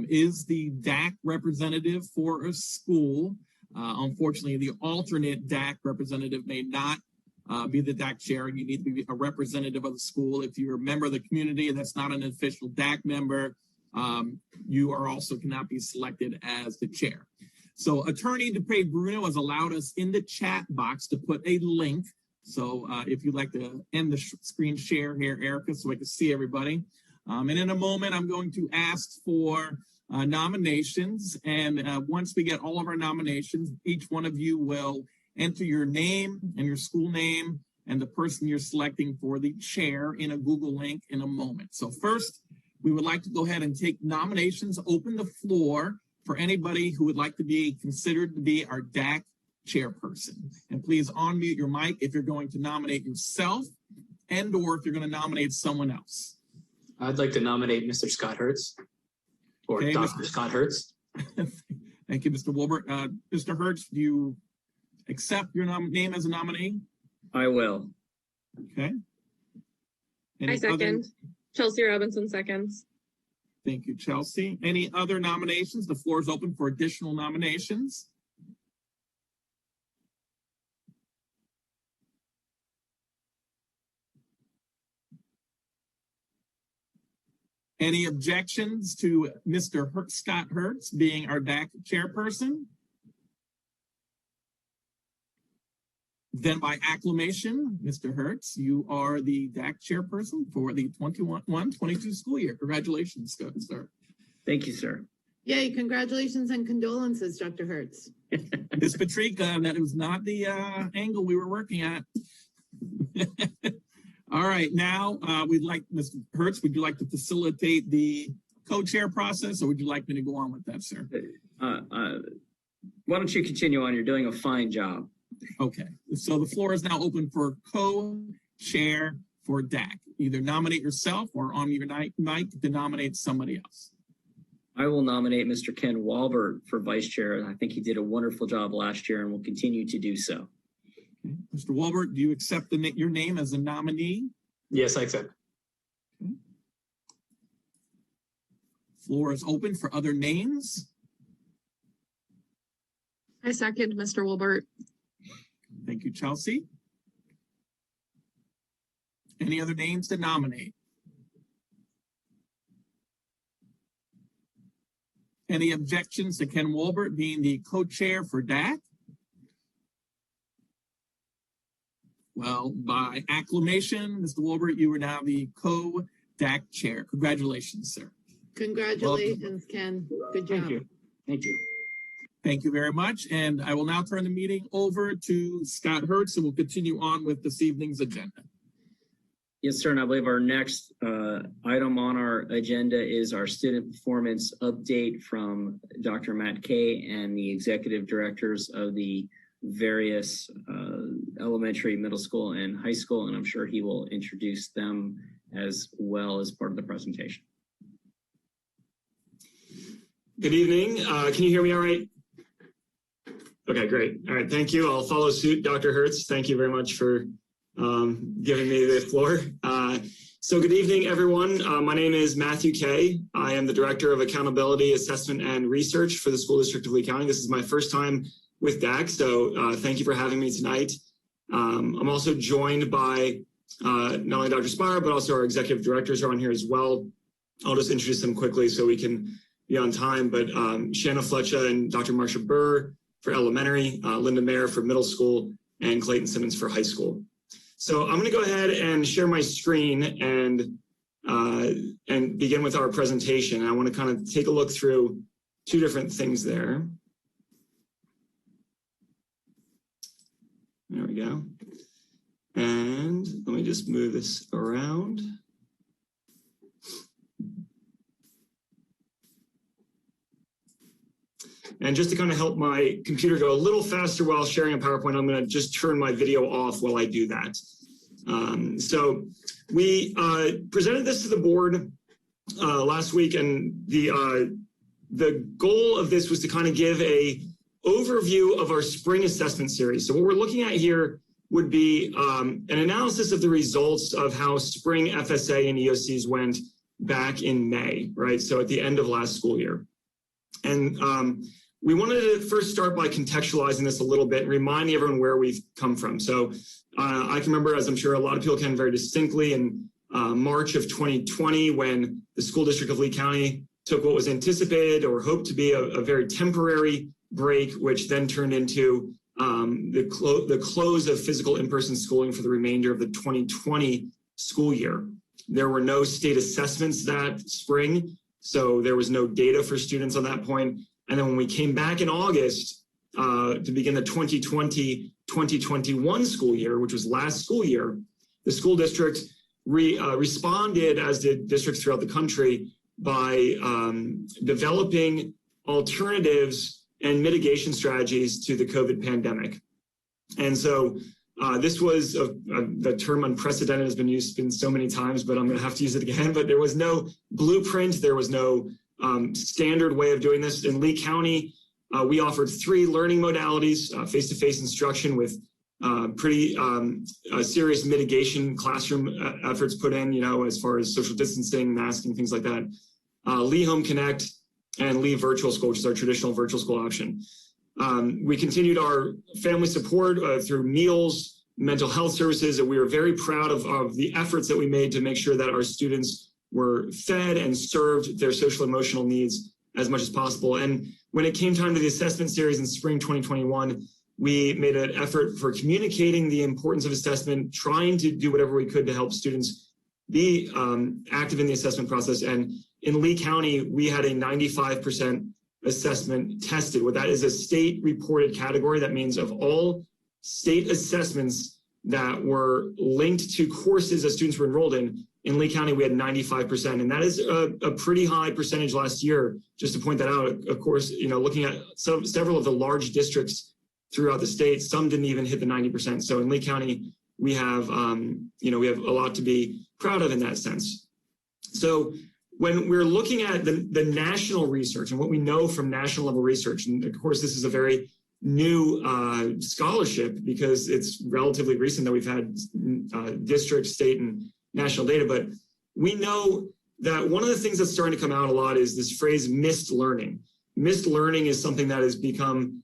is the DAC representative for a school. Unfortunately, the alternate DAC representative may not be the DAC chair, and you need to be a representative of the school. If you're a member of the community and that's not an official DAC member, you are also cannot be selected as the chair. So Attorney DePray Bruno has allowed us in the chat box to put a link. So if you'd like to end the screen share here, Erica, so I can see everybody. And in a moment, I'm going to ask for nominations. And once we get all of our nominations, each one of you will enter your name and your school name and the person you're selecting for the chair in a Google link in a moment. So first, we would like to go ahead and take nominations, open the floor for anybody who would like to be considered to be our DAC chairperson. And please unmute your mic if you're going to nominate yourself and or if you're going to nominate someone else. I'd like to nominate Mr. Scott Hertz, or Okay, Dr. Scott Hertz. Thank you, Mr. Wolbert. Mr. Hertz, do you accept your name as a nominee? I will. Okay. I second. Chelsea Robinson seconds. Thank you, Chelsea. Any other nominations? The floor is open for additional nominations. Any objections to Mr. Scott Hertz being our DAC chairperson? Then by acclamation, Mr. Hertz, you are the DAC chairperson for the 21-22 school year. Congratulations, sir. Thank you, sir. Yay, congratulations and condolences, Dr. Hertz. Ms. Patrika, that was not the angle we were working at. All right, now we'd like, Mr. Hertz, would you like to facilitate the co-chair process, or would you like me to go on with that, sir? Why don't you continue on? You're doing a fine job. Okay, so the floor is now open for co-chair for DAC. Either nominate yourself or on your mic to nominate somebody else. I will nominate Mr. Ken Walbert for vice chair. I think he did a wonderful job last year and will continue to do so. Okay. Mr. Walbert, do you accept your name as a nominee? Yes, I accept. Okay. Floor is open for other names. I second Mr. Wilbert. Thank you, Chelsea. Any other names to nominate? Any objections to Ken Walbert being the co-chair for DAC? Well, by acclamation, Mr. Walbert, you are now the co-DAC chair. Congratulations, sir. Congratulations, Ken. Good job. Thank you. Thank you. Thank you very much. And I will now turn the meeting over to Scott Hertz, and we'll continue on with this evening's agenda. Yes, sir. And I believe our next item on our agenda is our student performance update from Dr. Matt Kay and the executive directors of the various elementary, middle school, and high school. And I'm sure he will introduce them as well as part of the presentation. Good evening. Can you hear me all right? Okay, great. All right, thank you. I'll follow suit, Dr. Hertz. Thank you very much for giving me the floor. So good evening, everyone. My name is Matthew Kay. I am the Director of Accountability, Assessment, and Research for the School District of Lee County. This is my first time with DAC, so thank you for having me tonight. I'm also joined by not only Dr. Spire, but also our executive directors are on here as well. I'll just introduce them quickly so we can be on time, but Shanna Fletcher and Dr. Marsha Burr for elementary, Linda Mayer for middle school, and Clayton Simmons for high school. So I'm going to go ahead and share my screen and begin with our presentation. I want to kind of take a look through two different things there. There we go. And let me just move this around. And just to kind of help my computer go a little faster while sharing a PowerPoint, I'm going to just turn my video off while I do that. So we presented this to the board last week, and the goal of this was to kind of give a overview of our spring assessment series. So what we're looking at here would be an analysis of the results of how spring FSA and EOCs went back in May, right? So at the end of last school year. And we wanted to first start by contextualizing this a little bit and reminding everyone where we've come from. So I can remember, as I'm sure a lot of people can very distinctly, in March of 2020, when the school district of Lee County took what was anticipated or hoped to be a very temporary break, which then turned into the close of physical in-person schooling for the remainder of the 2020 school year. There were no state assessments that spring, so there was no data for students on that point. And then when we came back in August to begin the 2020-2021 school year, which was last school year, the school district responded, as did districts throughout the country, by developing alternatives and mitigation strategies to the COVID pandemic. And so this was the term unprecedented has been used so many times, but I'm going to have to use it again. But there was no blueprint. There was no standard way of doing this. In Lee County, we offered 3 learning modalities, face-to-face instruction with pretty serious mitigation classroom efforts put in, as far as social distancing, masking, things like that. Lee Home Connect and Lee Virtual School, which is our traditional virtual school option. We continued our family support through meals, mental health services, and we were very proud of the efforts that we made to make sure that our students were fed and served their social emotional needs as much as possible. And when it came time to the assessment series in spring 2021, we made an effort for communicating the importance of assessment, trying to do whatever we could to help students be active in the assessment process. And in Lee County, we had a 95% assessment tested. What that is a state reported category. That means of all state assessments that were linked to courses that students were enrolled in, In Lee County, we had 95%, and that is a pretty high percentage last year. Just to point that out, of course, looking at several of the large districts throughout the state, some didn't even hit the 90%. So in Lee County, we have, we have a lot to be proud of in that sense. So when we're looking at the national research and what we know from national level research, and of course, this is a very new scholarship because it's relatively recent that we've had district, state, and national data, but we know that one of the things that's starting to come out a lot is this phrase missed learning. Missed learning is something that has become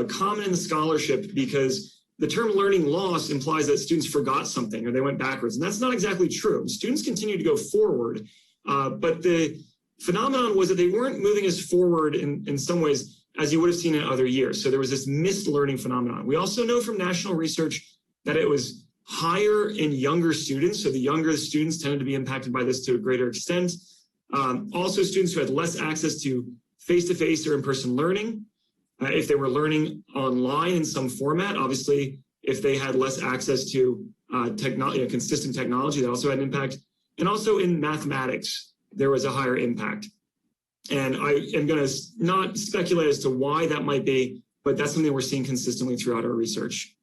common in the scholarship because the term learning loss implies that students forgot something or they went backwards, and that's not exactly true. Students continue to go forward, but the phenomenon was that they weren't moving as forward in some ways as you would have seen in other years. So there was this missed learning phenomenon. We also know from national research that it was higher in younger students. So the younger the students tended to be impacted by this to a greater extent. Also students who had less access to face-to-face or in-person learning. If they were learning online in some format, obviously, if they had less access to consistent technology, that also had an impact. And also in mathematics, there was a higher impact. And I am going to not speculate as to why that might be, but that's something we're seeing consistently throughout our research.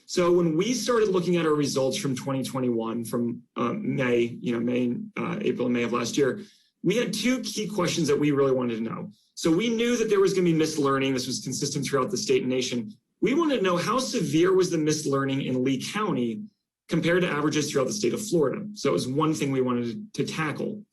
So when we started looking at our results from 2021, from April and May of last year, we had two key questions that we really wanted to know. So we knew that there was going to be missed learning. This was consistent throughout the state and nation. We wanted to know how severe was the missed learning in Lee County compared to averages throughout the state of Florida. So it was one thing we wanted to tackle.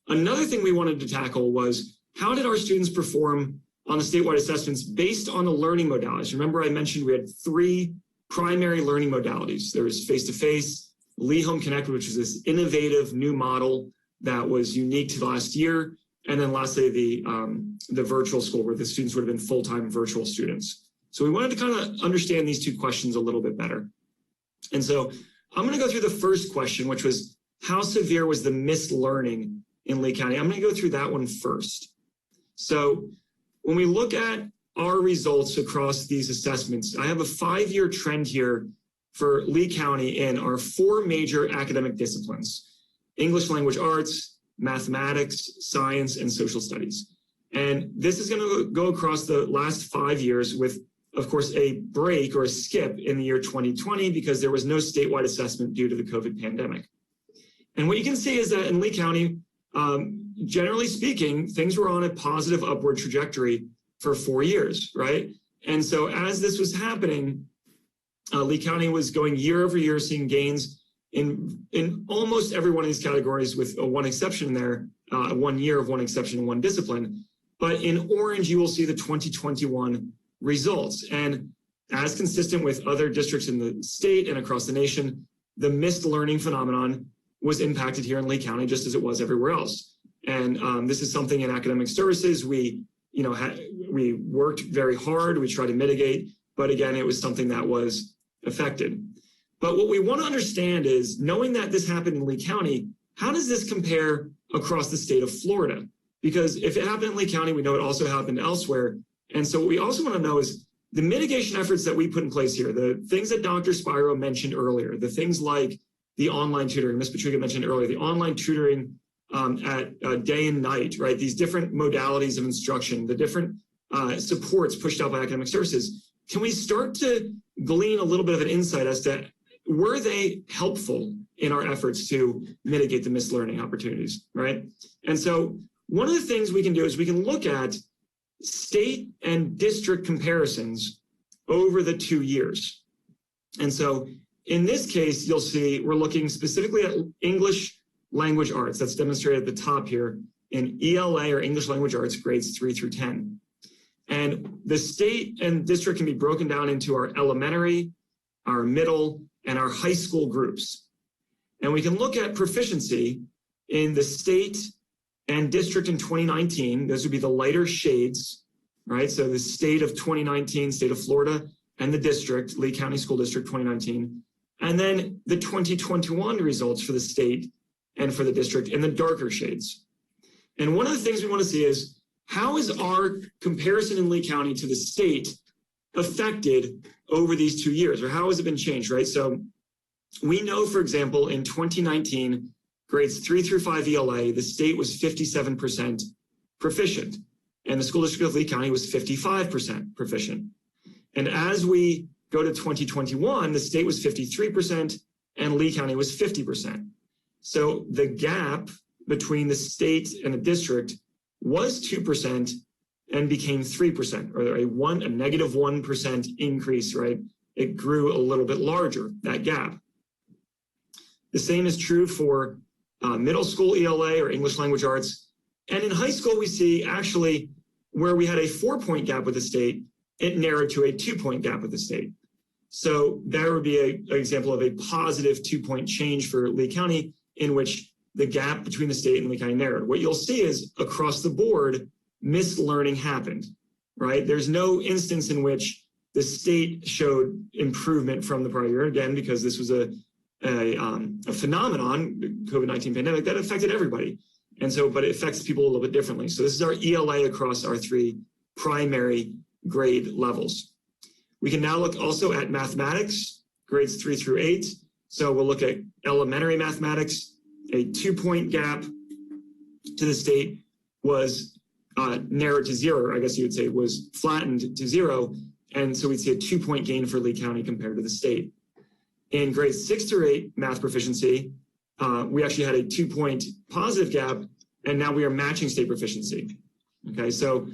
Another thing we wanted to tackle was how did our students perform on the statewide assessments based on the learning modalities? Remember I mentioned we had three primary learning modalities. There was face-to-face, Lee Home Connect, which is this innovative new model that was unique to last year. And then lastly, the virtual school where the students would have been full-time virtual students. So we wanted to kind of understand these two questions a little bit better. And so I'm going to go through the first question, which was how severe was the missed learning in Lee County? I'm going to go through that one first. So when we look at our results across these assessments, I have a 5-year trend here for Lee County in our 4 major academic disciplines: English language arts, mathematics, science, and social studies. And this is going to go across the last 5 years with, of course, a break or a skip in the year 2020 because there was no statewide assessment due to the COVID pandemic. And what you can see is that in Lee County, generally speaking, things were on a positive upward trajectory for 4 years, right? And so as this was happening, Lee County was going year over year, seeing gains in almost every one of these categories with one exception there, 1 year of one exception in one discipline. But in orange, you will see the 2021 results. And as consistent with other districts in the state and across the nation, the missed learning phenomenon was impacted here in Lee County just as it was everywhere else. And this is something in academic services we worked very hard, we tried to mitigate, but again, it was something that was affected. But what we want to understand is, knowing that this happened in Lee County, how does this compare across the state of Florida? Because if it happened in Lee County, we know it also happened elsewhere. And so what we also want to know is the mitigation efforts that we put in place here, the things that Dr. Spiro mentioned earlier, the things like the online tutoring, Ms. Patrica mentioned earlier, the online tutoring at day and night, right? These different modalities of instruction, the different supports pushed out by academic services. Can we start to glean a little bit of an insight as to were they helpful in our efforts to mitigate the missed learning opportunities, right? And so one of the things we can do is we can look at state and district comparisons over the 2 years. And so in this case, you'll see we're looking specifically at English language arts. That's demonstrated at the top here in ELA or English language arts grades 3 through 10. And the state and district can be broken down into our elementary, our middle, and our high school groups. And we can look at proficiency in the state and district in 2019. Those would be the lighter shades, right? So the state of 2019, state of Florida, and the district, Lee County School District 2019. And then the 2021 results for the state and for the district in the darker shades. And one of the things we want to see is, how is our comparison in Lee County to the state affected over these 2 years, or how has it been changed, right? So we know, for example, in 2019, grades 3 through 5 ELA, the state was 57% proficient, and the school district of Lee County was 55% proficient. And as we go to 2021, the state was 53% and Lee County was 50%. So the gap between the state and the district was 2% and became 3%, or a negative 1% increase, right? It grew a little bit larger, that gap. The same is true for middle school ELA or English language arts. And in high school, we see actually where we had a 4-point gap with the state, it narrowed to a 2-point gap with the state. So there would be an example of a positive 2-point change for Lee County in which the gap between the state and Lee County narrowed. What you'll see is across the board, mislearning happened, right? There's no instance in which the state showed improvement from the prior year, again, because this was a phenomenon, the COVID-19 pandemic, that affected everybody. And so, but it affects people a little bit differently. So this is our ELA across our 3 primary grade levels. We can now look also at mathematics, grades 3 through 8. So we'll look at elementary mathematics. A 2-point gap to the state was narrowed to 0, I guess you would say, was flattened to 0. And so we'd see a 2-point gain for Lee County compared to the state. In grades 6 through 8 math proficiency, we actually had a 2-point positive gap, and now we are matching state proficiency. Okay, so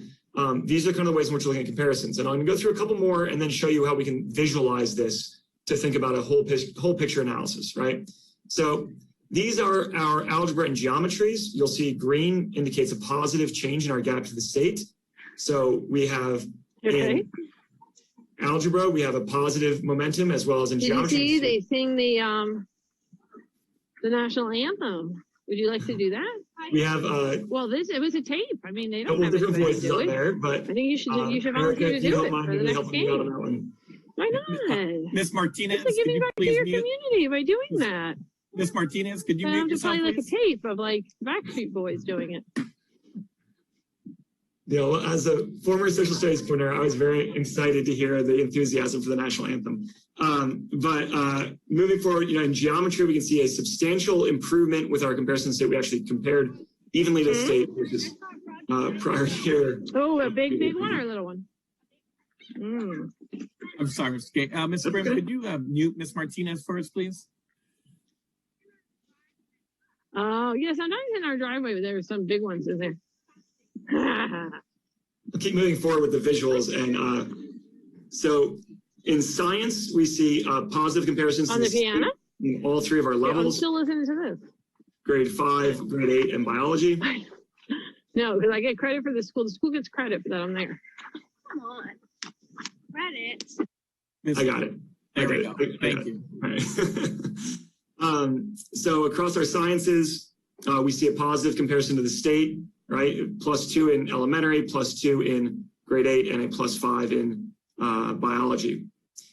these are kind of the ways in which we're looking at comparisons. And I'm going to go through a couple more and then show you how we can visualize this to think about a whole picture analysis, right? So these are our algebra and geometries. You'll see green indicates a positive change in our gap to the state. So we have in algebra, we have a positive momentum as well as in geometry. Did you see they sing the national anthem? Would you like to do that? We have well, it was a tape. I mean, they don't have different anybody voices do out it. there, but I think you should volunteer to do it for the next game. Why not? Ms. Martinez, it's like giving back to your community by doing that. Ms. Martinez, could you mute yourself, play like please? a tape of like Backstreet Boys doing it. You know, as a former social studies coordinator, I was very excited to hear the enthusiasm for the national anthem. But moving forward, you know, in geometry, we can see a substantial improvement with our comparison state. We actually compared evenly to the state, which is prior year. Oh, a big one or a little one? I'm sorry, Mr. Gay. Ms. Grimm, could you mute Ms. Martinez first, please? Oh, yeah, sometimes in our driveway, there are some big ones in there. I'll keep moving forward with the visuals. And so in science, we see positive comparisons on the piano in all 3 of our levels. Yeah, I'm still listening to this. Grade 5, grade 8, and biology. No, because I get credit for the school. The school gets credit for that. I'm there. Come on. Credit. I got it. There we go. Thank you. All right. So across our sciences, we see a positive comparison to the state, right? +2 in elementary, +2 in grade 8, and a +5 in biology.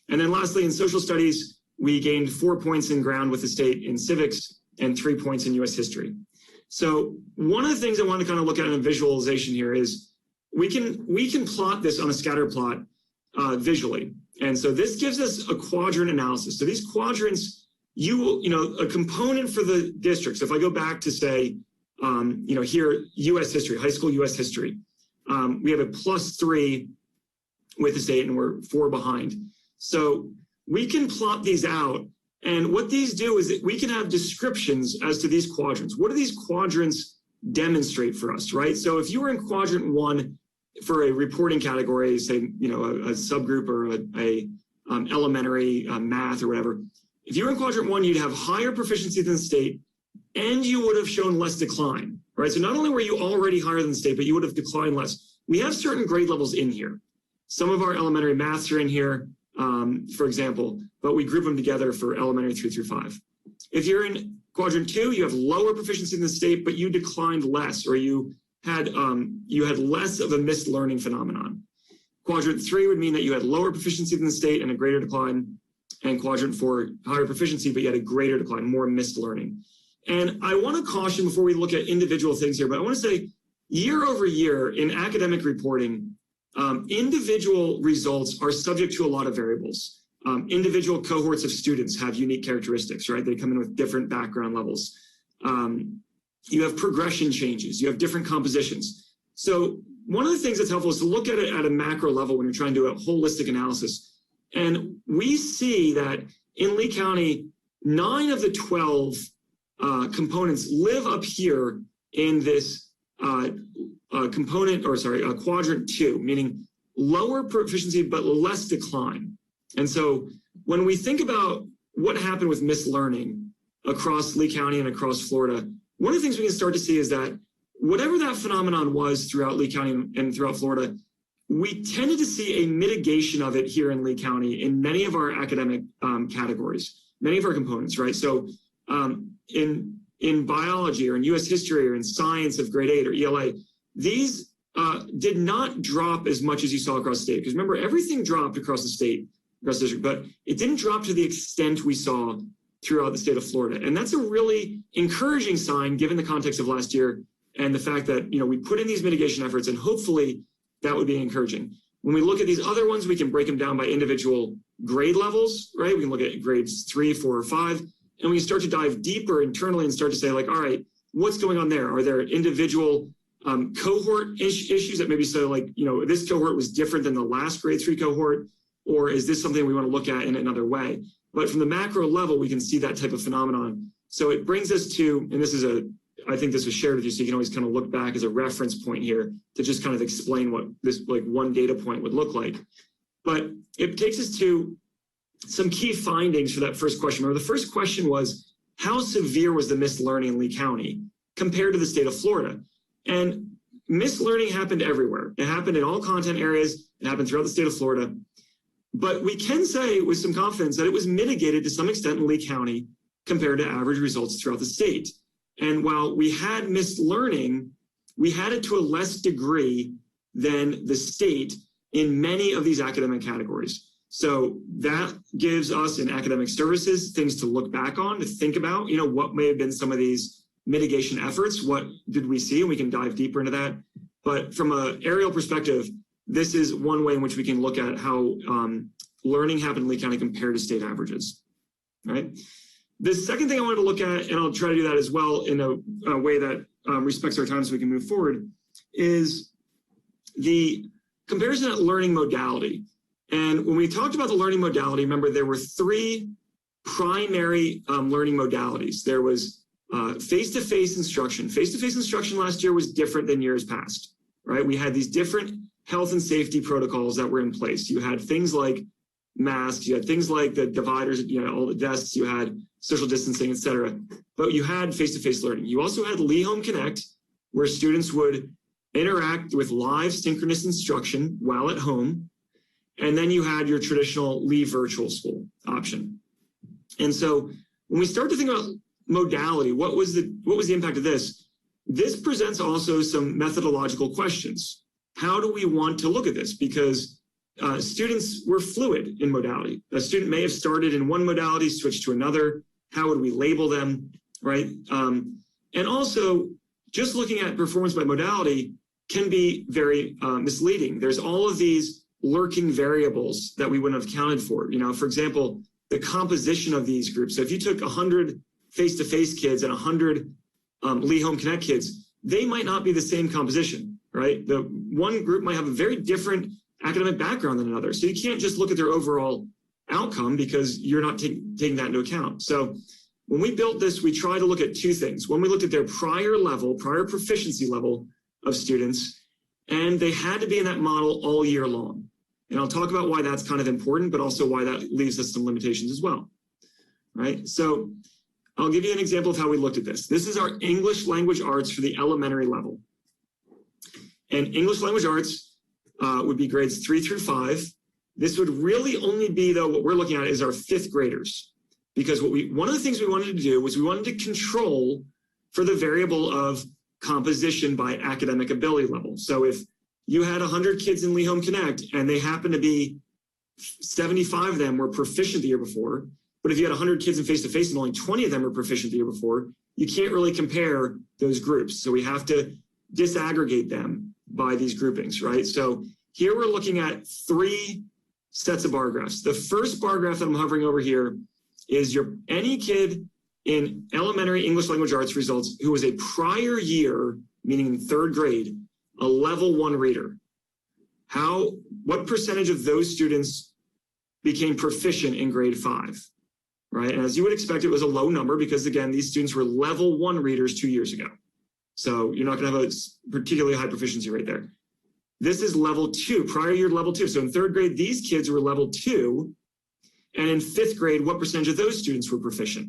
And then lastly, in social studies, we gained 4 points in ground with the state in civics and 3 points in U.S. history. So one of the things I want to kind of look at in a visualization here is we can plot this on a scatter plot visually. And so this gives us a quadrant analysis. So these quadrants, you know, a component for the district. So if I go back to say, you know, here, U.S. history, high school U.S. history, we have a +3 with the state and we're 4 behind. So we can plot these out. And what these do is that we can have descriptions as to these quadrants. What do these quadrants demonstrate for us, right? So if you were in quadrant 1 for a reporting category, say, you know, a subgroup or a elementary math or whatever, if you were in quadrant 1, you'd have higher proficiency than the state and you would have shown less decline, right? So not only were you already higher than the state, but you would have declined less. We have certain grade levels in here. Some of our elementary maths are in here, for example, but we group them together for elementary 3 through 5. If you're in quadrant 2, you have lower proficiency in the state, but you declined less, or you had less of a missed learning phenomenon. Quadrant 3 would mean that you had lower proficiency than the state and a greater decline, and quadrant 4, higher proficiency, but you had a greater decline, more missed learning. And I want to caution before we look at individual things here, but I want to say year over year in academic reporting, individual results are subject to a lot of variables. Individual cohorts of students have unique characteristics, right? They come in with different background levels. you have progression changes, you have different compositions. So one of the things that's helpful is to look at it at a macro level when you're trying to do a holistic analysis. And we see that in Lee County, 9 of the 12 components live up here in this quadrant 2, meaning lower proficiency but less decline. And so when we think about what happened with mislearning across Lee County and across Florida, one of the things we can start to see is that whatever that phenomenon was throughout Lee County and throughout Florida, we tended to see a mitigation of it here in Lee County in many of our academic categories, many of our components, right? So in biology or in US history or in science of grade 8 or ELA, these did not drop as much as you saw across the state. Because remember, everything dropped across the state, across the district, but it didn't drop to the extent we saw throughout the state of Florida. And that's a really encouraging sign given the context of last year and the fact that, we put in these mitigation efforts, and hopefully that would be encouraging. When we look at these other ones, we can break them down by individual grade levels, right? We can look at grades 3, 4, or 5, and we can start to dive deeper internally and start to say, like, all right, what's going on there? Are there individual cohort issues that maybe say, like, this cohort was different than the last grade 3 cohort, or is this something we want to look at in another way? But from the macro level, we can see that type of phenomenon. So it brings us to, and this is I think this was shared with you, so you can always kind of look back as a reference point here to just kind of explain what this one data point would look like. But it takes us to some key findings for that first question. Remember, the first question was, how severe was the mislearning in Lee County compared to the state of Florida? And mislearning happened everywhere. It happened in all content areas. It happened throughout the state of Florida. But we can say with some confidence that it was mitigated to some extent in Lee County compared to average results throughout the state. And while we had mislearning, we had it to a less degree than the state in many of these academic categories. So that gives us in academic services things to look back on, to think about, what may have been some of these mitigation efforts, what did we see, and we can dive deeper into that. But from an aerial perspective, this is one way in which we can look at how learning happened in Lee County compared to state averages, right? The second thing I wanted to look at, and I'll try to do that as well in a way that respects our time so we can move forward, is the comparison of learning modality. And when we talked about the learning modality, remember there were 3 primary learning modalities. There was face-to-face instruction. Face-to-face instruction last year was different than years past, right? We had these different health and safety protocols that were in place. You had things like masks, you had things like the dividers, all the desks, you had social distancing, et cetera. But you had face-to-face learning. You also had Lee Home Connect, where students would interact with live synchronous instruction while at home. And then you had your traditional Lee virtual school option. And so when we start to think about modality, what was the impact of this? This presents also some methodological questions. How do we want to look at this? Because students were fluid in modality. A student may have started in one modality, switched to another. How would we label them, right? And also, just looking at performance by modality can be very misleading. There's all of these lurking variables that we wouldn't have accounted for. For example, the composition of these groups. So if you took 100 face-to-face kids and 100 Lee Home Connect kids, they might not be the same composition, right? The one group might have a very different academic background than another. So you can't just look at their overall outcome because you're not taking that into account. So when we built this, we tried to look at 2 things. When we looked at their prior proficiency level of students, and they had to be in that model all year long. And I'll talk about why that's kind of important, but also why that leaves us some limitations as well, right? So I'll give you an example of how we looked at this. This is our English language arts for the elementary level. And English language arts would be grades 3 through 5. This would really only be, though, what we're looking at is our 5th graders. Because one of the things we wanted to do was we wanted to control for the variable of composition by academic ability level. So if you had 100 kids in Lee Home Connect and they happen to be 75 of them were proficient the year before, but if you had 100 kids in face-to-face and only 20 of them were proficient the year before, you can't really compare those groups. So we have to disaggregate them by these groupings, right? So here we're looking at 3 sets of bar graphs. The first bar graph that I'm hovering over here is any kid in elementary English language arts results who was a prior year, meaning in third grade, a level 1 reader? What percentage of those students became proficient in grade 5, right? And as you would expect, it was a low number because, again, these students were level 1 readers 2 years ago. So you're not going to have a particularly high proficiency rate there. This is level 2, prior year level 2. So in third grade, these kids were level 2. And in 5th grade, what percentage of those students were proficient?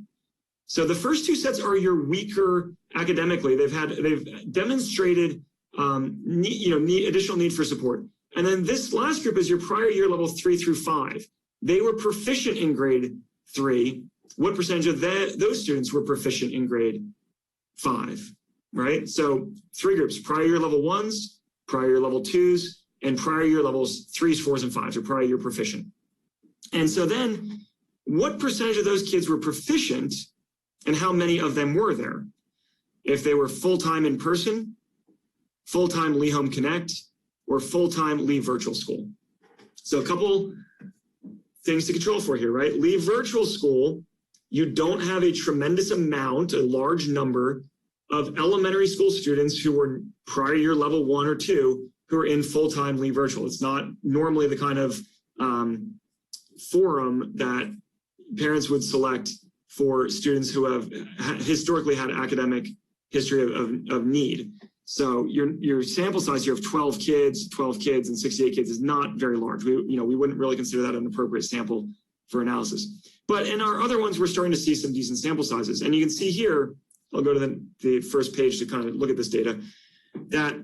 So the first 2 sets are your weaker academically. They've demonstrated additional need for support. And then this last group is your prior year level 3 through 5. They were proficient in grade 3. What percentage of those students were proficient in grade 5, right? So 3 groups, prior year level 1s, prior year level 2s, and prior year levels 3s, 4s, and 5s, or prior year proficient. And so then what percentage of those kids were proficient and how many of them were there? If they were full-time in person, full-time Lee Home Connect, or full-time Lee Virtual School. So a couple things to control for here, right? Lee Virtual School, you don't have a tremendous amount, a large number of elementary school students who were prior year level 1 or 2 who are in full-time Lee Virtual. It's not normally the kind of forum that parents would select for students who have historically had academic history of need. So your sample size here of 12 kids and 68 kids is not very large. We wouldn't really consider that an appropriate sample for analysis. But in our other ones, we're starting to see some decent sample sizes. And you can see here, I'll go to the first page to kind of look at this data, that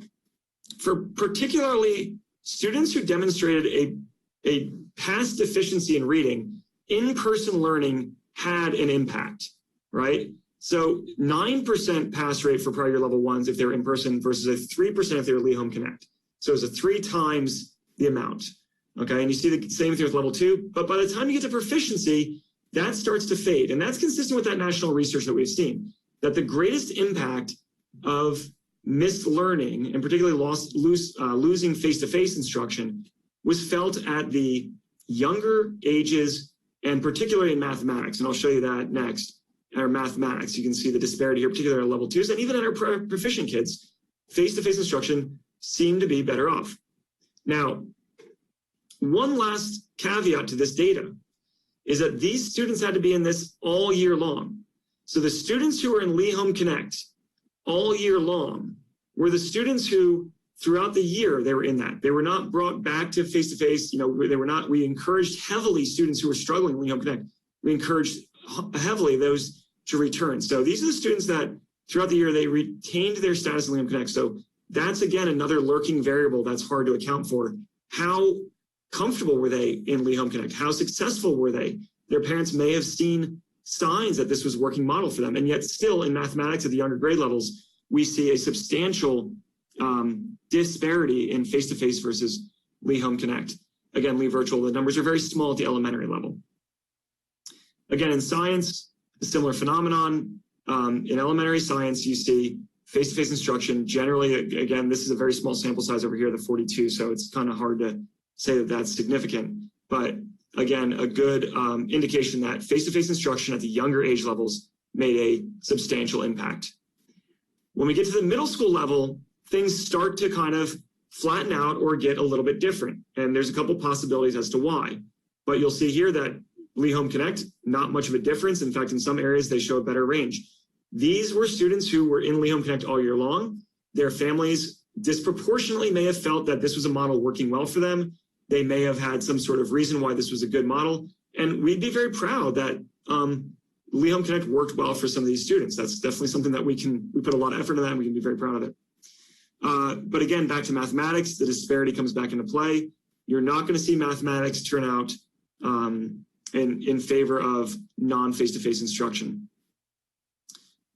for particularly students who demonstrated a past deficiency in reading, in-person learning had an impact, right? So 9% pass rate for prior year level 1s if they're in person versus a 3% if they're Lee Home Connect. So it's a 3 times the amount, okay? And you see the same thing with level 2, but by the time you get to proficiency, that starts to fade. And that's consistent with that national research that we've seen, that the greatest impact of missed learning, and particularly losing face-to-face instruction, was felt at the younger ages, and particularly in mathematics. And I'll show you that next. In our mathematics, you can see the disparity here, particularly at level 2s, and even in our proficient kids, face-to-face instruction seemed to be better off. Now, one last caveat to this data is that these students had to be in this all year long. So the students who were in Lee Home Connect all year long were the students who, throughout the year, they were in that. They were not brought back to face-to-face. We encouraged heavily students who were struggling in Lee Home Connect. We encouraged heavily those to return. So these are the students that throughout the year, they retained their status in Lee Home Connect. So that's, again, another lurking variable that's hard to account for. How comfortable were they in Lee Home Connect? How successful were they? Their parents may have seen signs that this was a working model for them. And yet still in mathematics at the younger grade levels, we see a substantial disparity in face-to-face versus Lee Home Connect. Again, Lee Virtual, the numbers are very small at the elementary level. Again, in science, a similar phenomenon. In elementary science, you see face-to-face instruction. Generally, again, this is a very small sample size over here, the 42, so it's kind of hard to say that that's significant. But again, a good indication that face-to-face instruction at the younger age levels made a substantial impact. When we get to the middle school level, things start to kind of flatten out or get a little bit different. And there's a couple possibilities as to why. But you'll see here that Lee Home Connect, not much of a difference. In fact, in some areas, they show a better range. These were students who were in Lee Home Connect all year long. Their families disproportionately may have felt that this was a model working well for them. They may have had some sort of reason why this was a good model. And we'd be very proud that Lee Home Connect worked well for some of these students. That's definitely something that we put a lot of effort into that, and we can be very proud of it. But again, back to mathematics, the disparity comes back into play. You're not going to see mathematics turn out in favor of non-face-to-face instruction.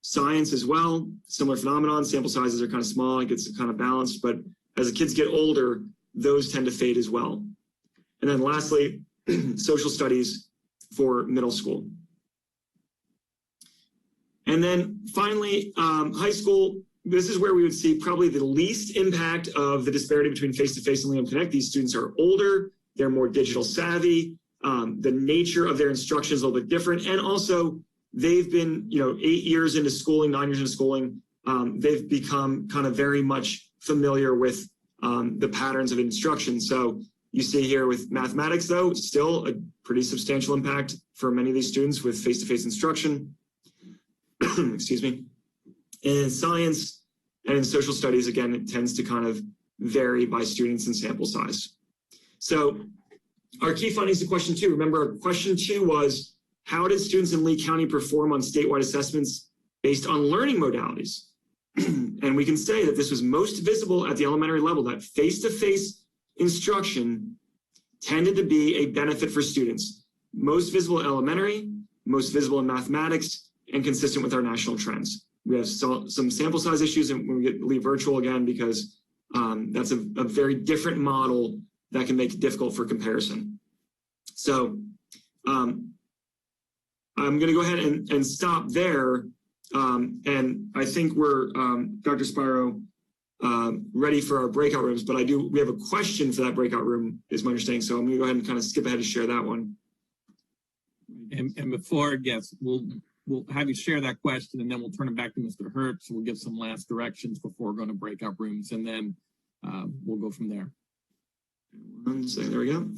Science as well, similar phenomenon. Sample sizes are kind of small, it gets kind of balanced, but as the kids get older, those tend to fade as well. And then lastly, social studies for middle school. And then finally, high school, this is where we would see probably the least impact of the disparity between face-to-face and Lee Home Connect. These students are older, they're more digital savvy, the nature of their instruction is a little bit different, and also they've been, 8 years into schooling, 9 years into schooling. They've become kind of very much familiar with the patterns of instruction. So you see here with mathematics, though, still a pretty substantial impact for many of these students with face-to-face instruction. Excuse me. And in science and in social studies, again, it tends to kind of vary by students and sample size. So our key findings to question 2. Remember, question 2 was, how did students in Lee County perform on statewide assessments based on learning modalities? And we can say that this was most visible at the elementary level, that face-to-face instruction tended to be a benefit for students. Most visible in elementary, most visible in mathematics, and consistent with our national trends. We have some sample size issues and when we leave virtual again, because that's a very different model that can make it difficult for comparison. So I'm going to go ahead and stop there. And I think we're, Dr. Spiro, ready for our breakout rooms, but we have a question for that breakout room, is my understanding. So I'm going to go ahead and kind of skip ahead to share that one. And before, yes, we'll have you share that question, and then we'll turn it back to Mr. Hertz. We'll give some last directions before going to breakout rooms, and then we'll go from there. One second, there we go.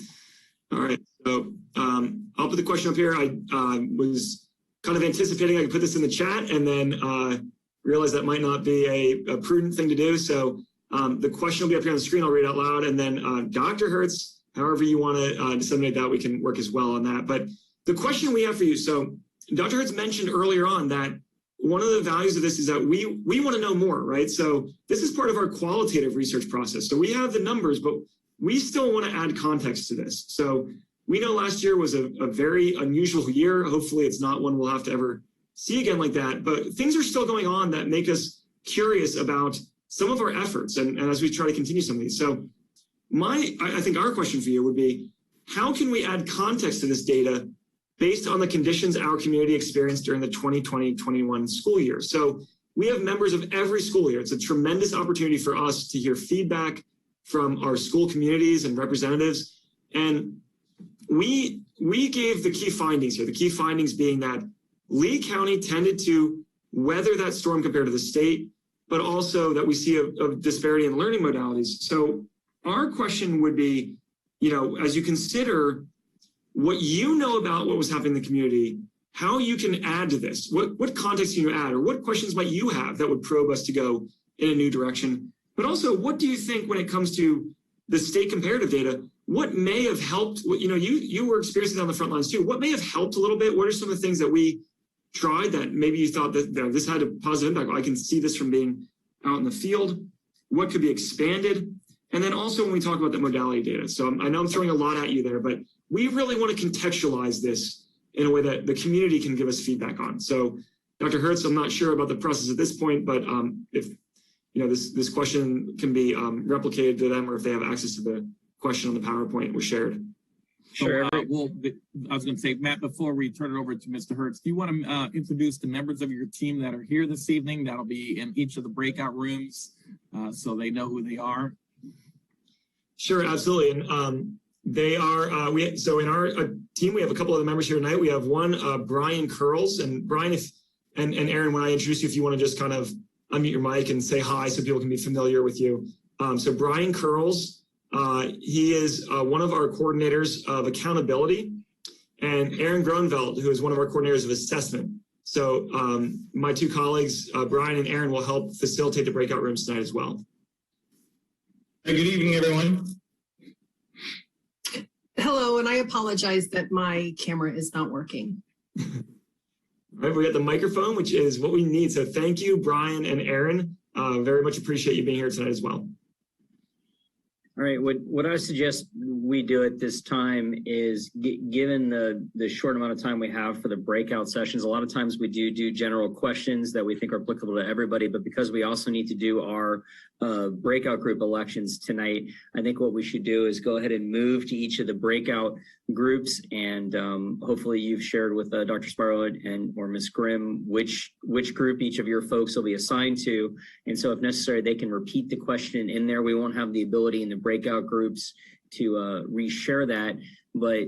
All right, so I'll put the question up here. I was kind of anticipating I could put this in the chat, and then realized that might not be a prudent thing to do. So the question will be up here on the screen. I'll read it out loud, and then Dr. Hertz, however you want to disseminate that, we can work as well on that. But the question we have for you, so Dr. Hertz mentioned earlier on that one of the values of this is that we want to know more, right? So this is part of our qualitative research process. So we have the numbers, but we still want to add context to this. So we know last year was a very unusual year. Hopefully it's not one we'll have to ever see again like that, but things are still going on that make us curious about some of our efforts and as we try to continue some of these. So I think our question for you would be, how can we add context to this data based on the conditions our community experienced during the 2020-21 school year? So we have members of every school year. It's a tremendous opportunity for us to hear feedback from our school communities and representatives. And we gave the key findings here, the key findings being that Lee County tended to weather that storm compared to the state, but also that we see a disparity in learning modalities. So our question would be, as you consider what you know about what was happening in the community, how you can add to this, what context can you add, or what questions might you have that would probe us to go in a new direction? But also, what do you think when it comes to the state comparative data, what may have helped? You were experiencing it on the front lines too. What may have helped a little bit? What are some of the things that we tried that maybe you thought that this had a positive impact? Well, I can see this from being out in the field. What could be expanded? And then also when we talk about the modality data. So I know I'm throwing a lot at you there, but we really want to contextualize this in a way that the community can give us feedback on. So Dr. Hertz, I'm not sure about the process at this point, but if this question can be replicated to them, or if they have access to the question on the PowerPoint was shared. Sure. I was going to say, Matt, before we turn it over to Mr. Hertz, do you want to introduce the members of your team that are here this evening? That'll be in each of the breakout rooms, so they know who they are. Sure, absolutely. And they are, so in our team, we have a couple of the members here tonight. We have one, Brian Curls, and Brian, and Aaron, when I introduce you, if you want to just kind of unmute your mic and say hi so people can be familiar with you. So Brian Curls, he is one of our coordinators of accountability, and Aaron Gronveld, who is one of our coordinators of assessment. So my two colleagues, Brian and Aaron, will help facilitate the breakout rooms tonight as well. Good evening, everyone. Hello, and I apologize that my camera is not working. All right, we got the microphone, which is what we need. So thank you, Brian and Aaron. Very much appreciate you being here tonight as well. All right, what I suggest we do at this time is, given the short amount of time we have for the breakout sessions, a lot of times we do general questions that we think are applicable to everybody, but because we also need to do our breakout group elections tonight, I think what we should do is go ahead and move to each of the breakout groups, and hopefully you've shared with Dr. Spiro or Ms. Grimm which group each of your folks will be assigned to, and so if necessary they can repeat the question in there. We won't have the ability in the breakout groups to reshare that, but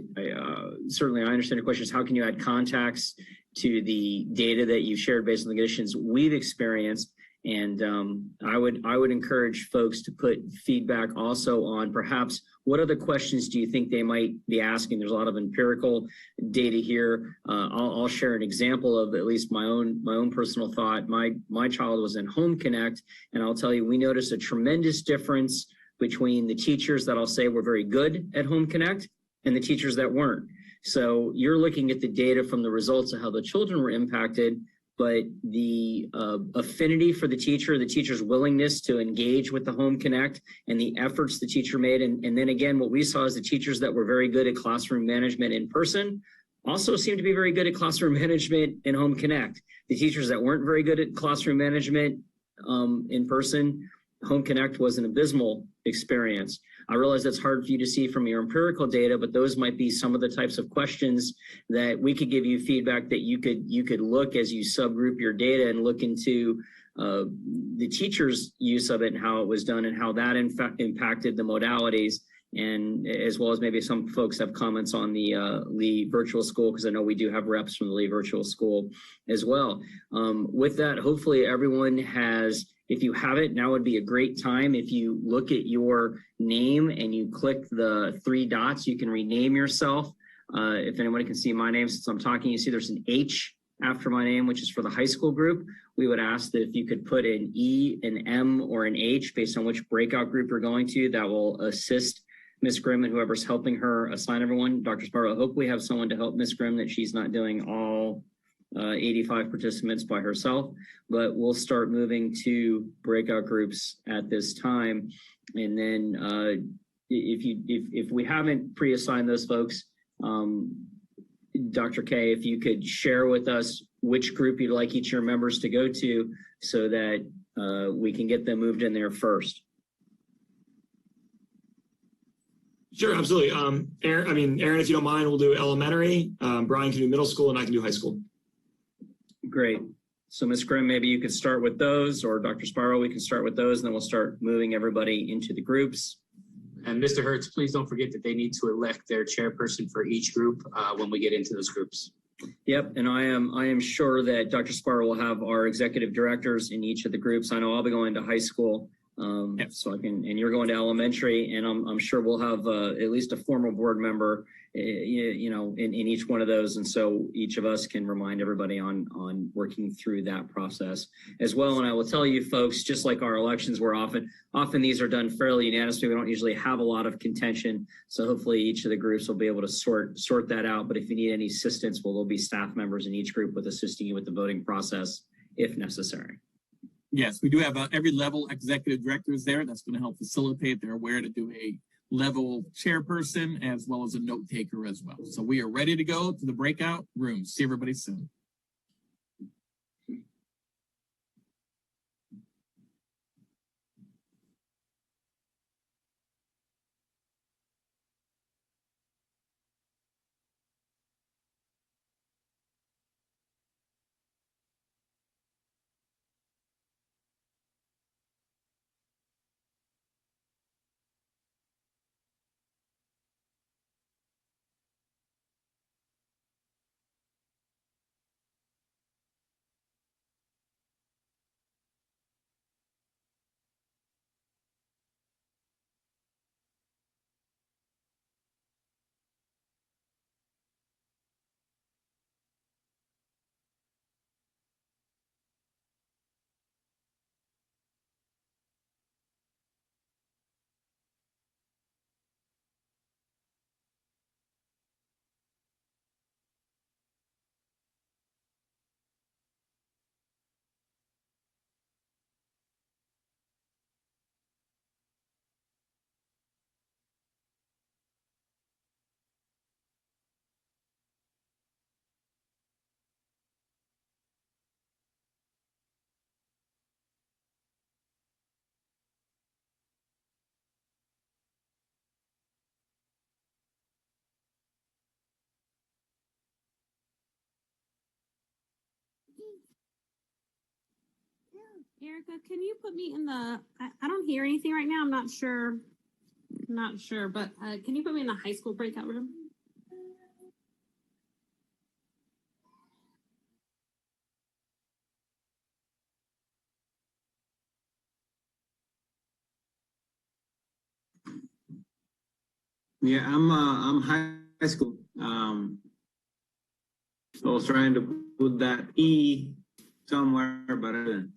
certainly I understand the question is, how can you add context to the data that you've shared based on the conditions we've experienced. And I would encourage folks to put feedback also on perhaps what other questions do you think they might be asking. There's a lot of empirical data here. I'll share an example of at least my own personal thought. My child was in Home Connect, and I'll tell you, we noticed a tremendous difference between the teachers that I'll say were very good at Home Connect and the teachers that weren't. So you're looking at the data from the results of how the children were impacted, but the affinity for the teacher's willingness to engage with the Home Connect and the efforts the teacher made. And then again, what we saw is the teachers that were very good at classroom management in person also seemed to be very good at classroom management in Home Connect. The teachers that weren't very good at classroom management in person, Home Connect was an abysmal experience. I realize that's hard for you to see from your empirical data, but those might be some of the types of questions that we could give you feedback that you could look as you subgroup your data and look into the teacher's use of it and how it was done and how that in fact impacted the modalities, and as well as maybe some folks have comments on the Lee Virtual School, because I know we do have reps from the Lee Virtual School as well. With that, hopefully everyone has. If you haven't, now would be a great time. If you look at your name and you click the 3 dots, you can rename yourself. If anybody can see my name, since I'm talking, you see there's an H after my name, which is for the high school group. We would ask that if you could put an E, an M, or an H based on which breakout group you're going to, that will assist Ms. Grimm and whoever's helping her assign everyone. Dr. Sparrow, I hope we have someone to help Ms. Grimm, that she's not doing all 85 participants by herself, but we'll start moving to breakout groups at this time. And then if we haven't pre-assigned those folks, Dr. K, if you could share with us which group you'd like each of your members to go to so that we can get them moved in there first. Sure, absolutely. Aaron, if you don't mind, we'll do elementary. Brian can do middle school, and I can do high school. Great. So Ms. Grimm, maybe you could start with those, or Dr. Sparrow, we can start with those, and then we'll start moving everybody into the groups. And Mr. Hertz, please don't forget that they need to elect their chairperson for each group when we get into those groups. Yep, and I am sure that Dr. Sparrow will have our executive directors in each of the groups. I know I'll be going to high school, so I can, and you're going to elementary, and I'm sure we'll have at least a former board member, in each one of those, and so each of us can remind everybody on working through that process as well. And I will tell you folks, just like our elections, where often these are done fairly unanimously. We don't usually have a lot of contention, so hopefully each of the groups will be able to sort that out. But if you need any assistance, there'll be staff members in each group with assisting you with the voting process if necessary. Yes, we do have every level executive directors there. That's going to help facilitate. They're aware to do a level chairperson as well as a note taker as well. So we are ready to go to the breakout rooms. See everybody soon. Erica, can you put me in the, I don't hear anything right now. I'm not sure, but can you put me in the high school breakout room? Yeah, I'm high school. So I was trying to put that E somewhere, but I didn't.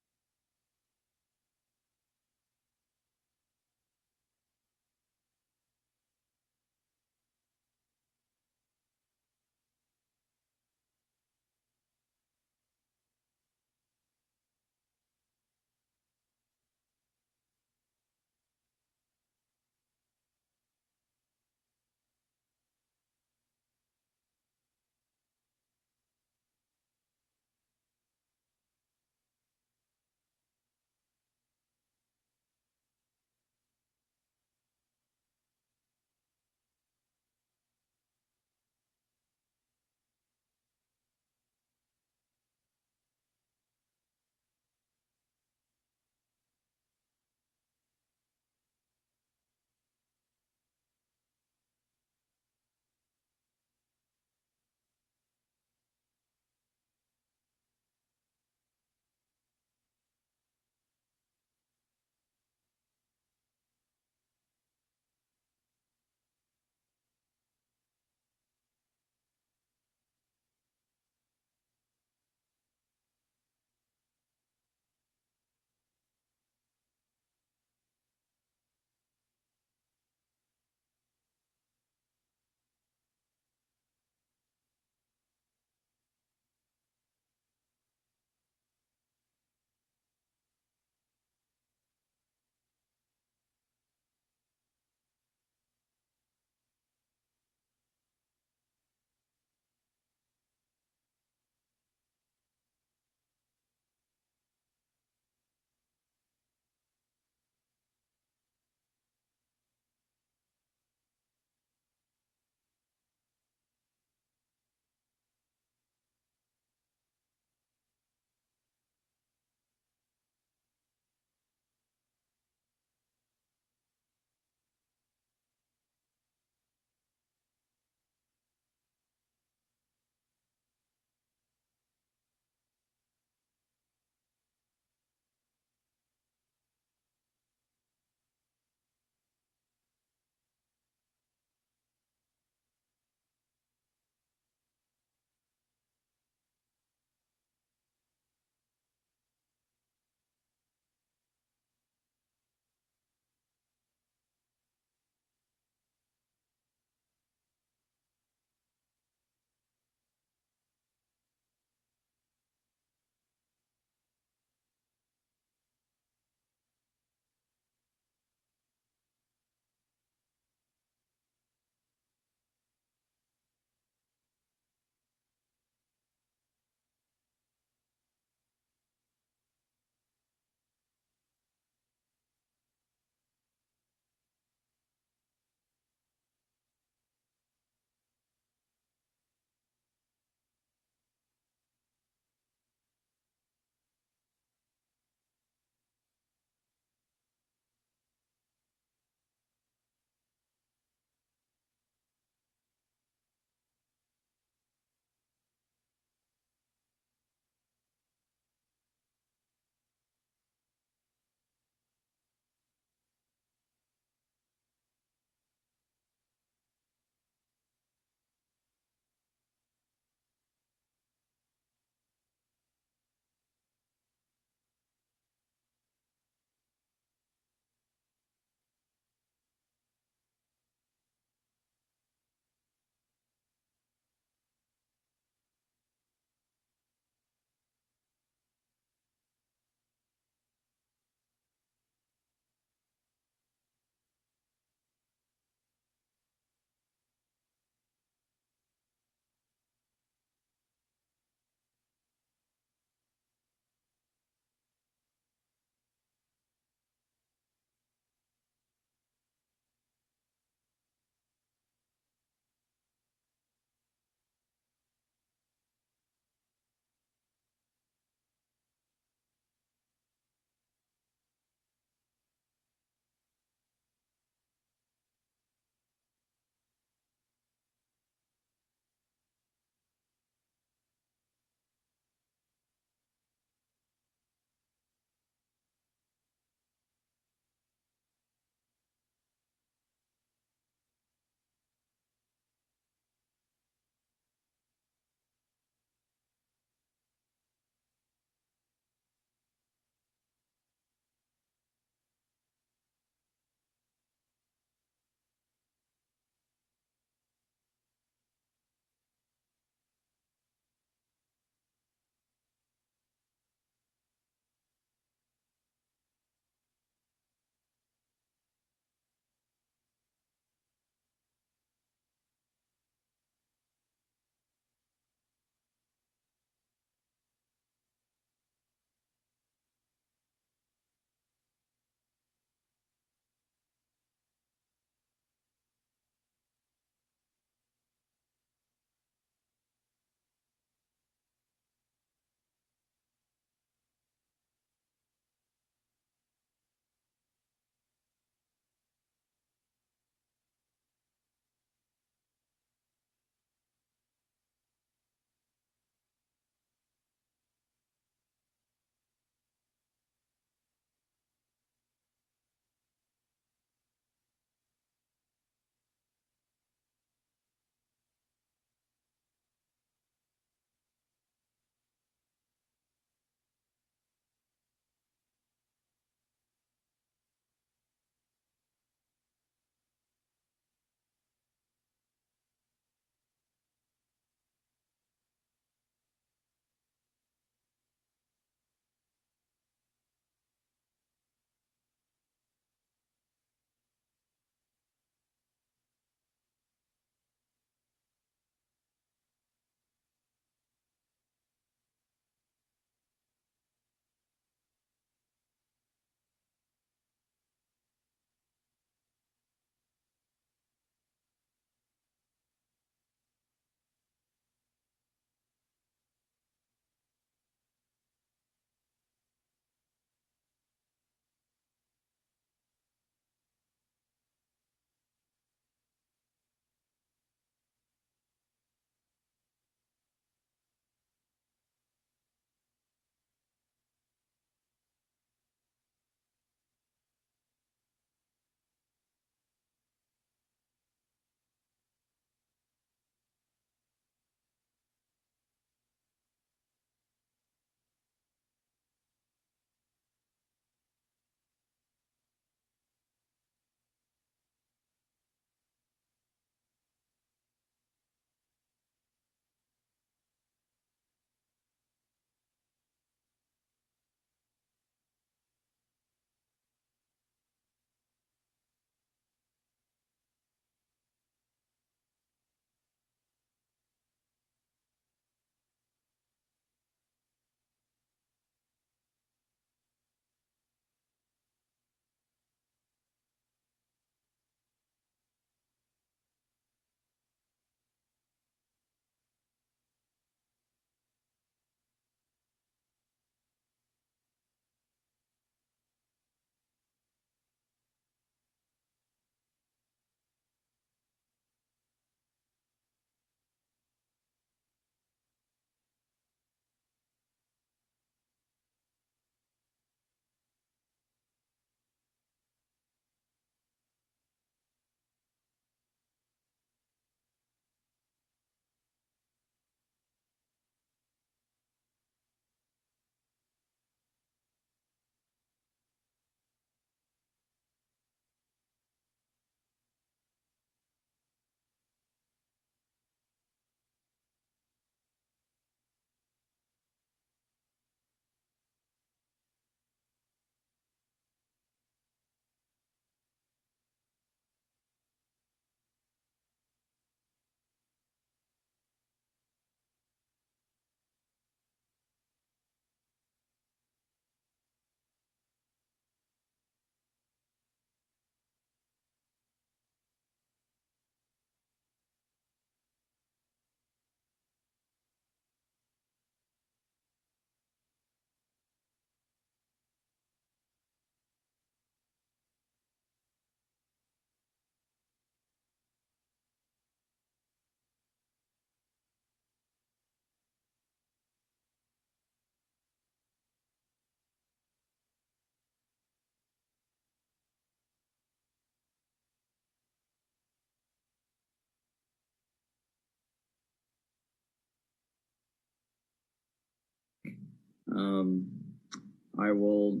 I will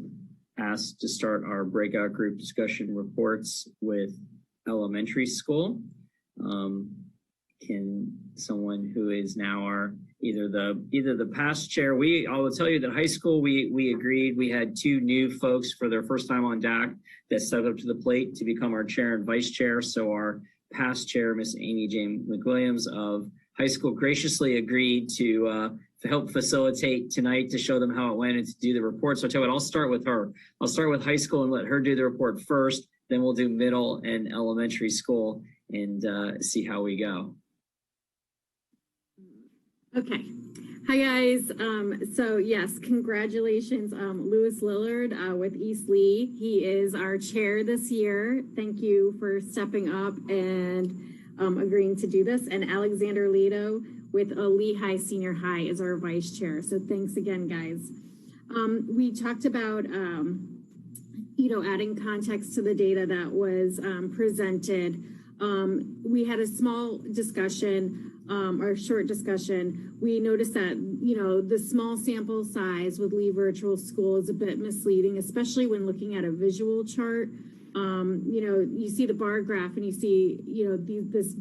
ask to start our breakout group discussion reports with elementary school. Can someone who is now our either the past chair, I will tell you that high school, we agreed, we had 2 new folks for their first time on DAC that stepped up to the plate to become our chair and vice chair. So our past chair, Miss Amy Jane McWilliams of high school, graciously agreed to help facilitate tonight to show them how it went and to do the report. So I tell you what, I'll start with her. I'll start with high school and let her do the report first. Then we'll do middle and elementary school and see how we go. Okay. Hi guys. So yes, congratulations, Lewis Lillard with East Lee. He is our chair this year. Thank you for stepping up and agreeing to do this. And Alexander Leto with Lehigh Senior High is our vice chair. So thanks again, guys. We talked about, adding context to the data that was presented. We had a small discussion, or short discussion. We noticed that, the small sample size with Lee Virtual School is a bit misleading, especially when looking at a visual chart. You see the bar graph and you see, this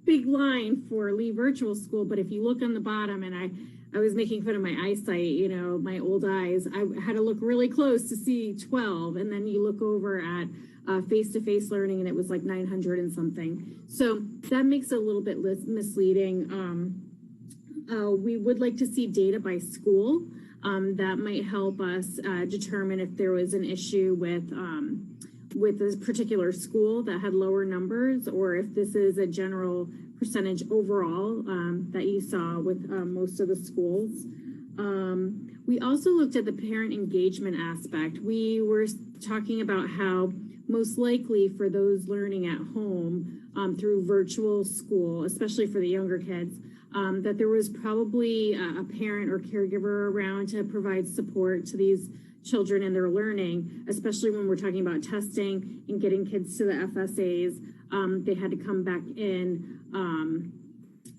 big line for Lee Virtual School, but if you look on the bottom, and I was making fun of my eyesight, my old eyes, I had to look really close to see 12, and then you look over at face-to-face learning and it was like 900 and something. So that makes it a little bit misleading. We would like to see data by school. That might help us determine if there was an issue with a particular school that had lower numbers, or if this is a general percentage overall that you saw with most of the schools. We also looked at the parent engagement aspect. We were talking about how most likely for those learning at home through virtual school, especially for the younger kids, that there was probably a parent or caregiver around to provide support to these children in their learning, especially when we're talking about testing and getting kids to the FSAs. They had to come back in.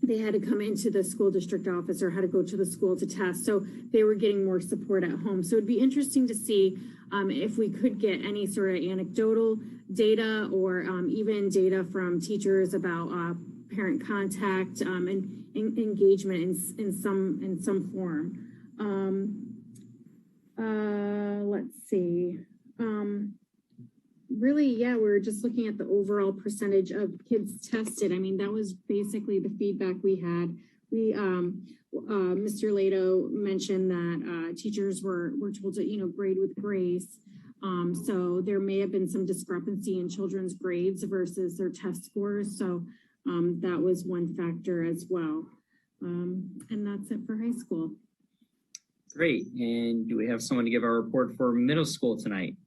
They had to come into the school district office or had to go to the school to test. So they were getting more support at home. So it'd be interesting to see if we could get any sort of anecdotal data or even data from teachers about parent contact and engagement in some form. Let's see. Really, yeah, we're just looking at the overall percentage of kids tested. I mean, that was basically the feedback we had. Mr. Leto mentioned that teachers were told to, grade with grace. So there may have been some discrepancy in children's grades versus their test scores. So that was one factor as well. And that's it for high school. Great. And do we have someone to give our report for middle school tonight?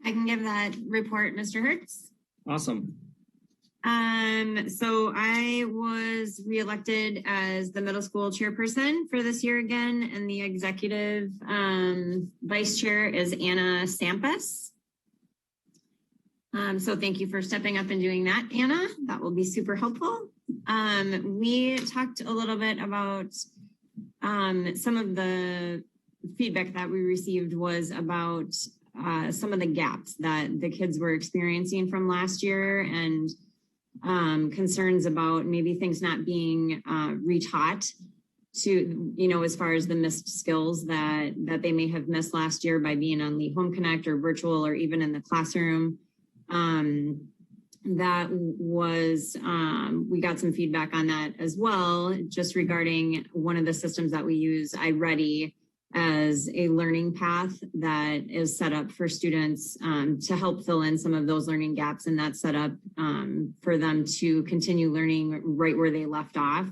I can give that report, Mr. Hertz. Awesome. So I was reelected as the middle school chairperson for this year again, and the executive vice chair is Anna Sampas. So thank you for stepping up and doing that, Anna. That will be super helpful. We talked a little bit about some of the feedback that we received was about some of the gaps that the kids were experiencing from last year, and concerns about maybe things not being retaught to, as far as the missed skills that they may have missed last year by being on Lee Home Connect or virtual or even in the classroom. That was, we got some feedback on that as well, just regarding one of the systems that we use, iReady, as a learning path that is set up for students to help fill in some of those learning gaps, and that's set up for them to continue learning right where they left off.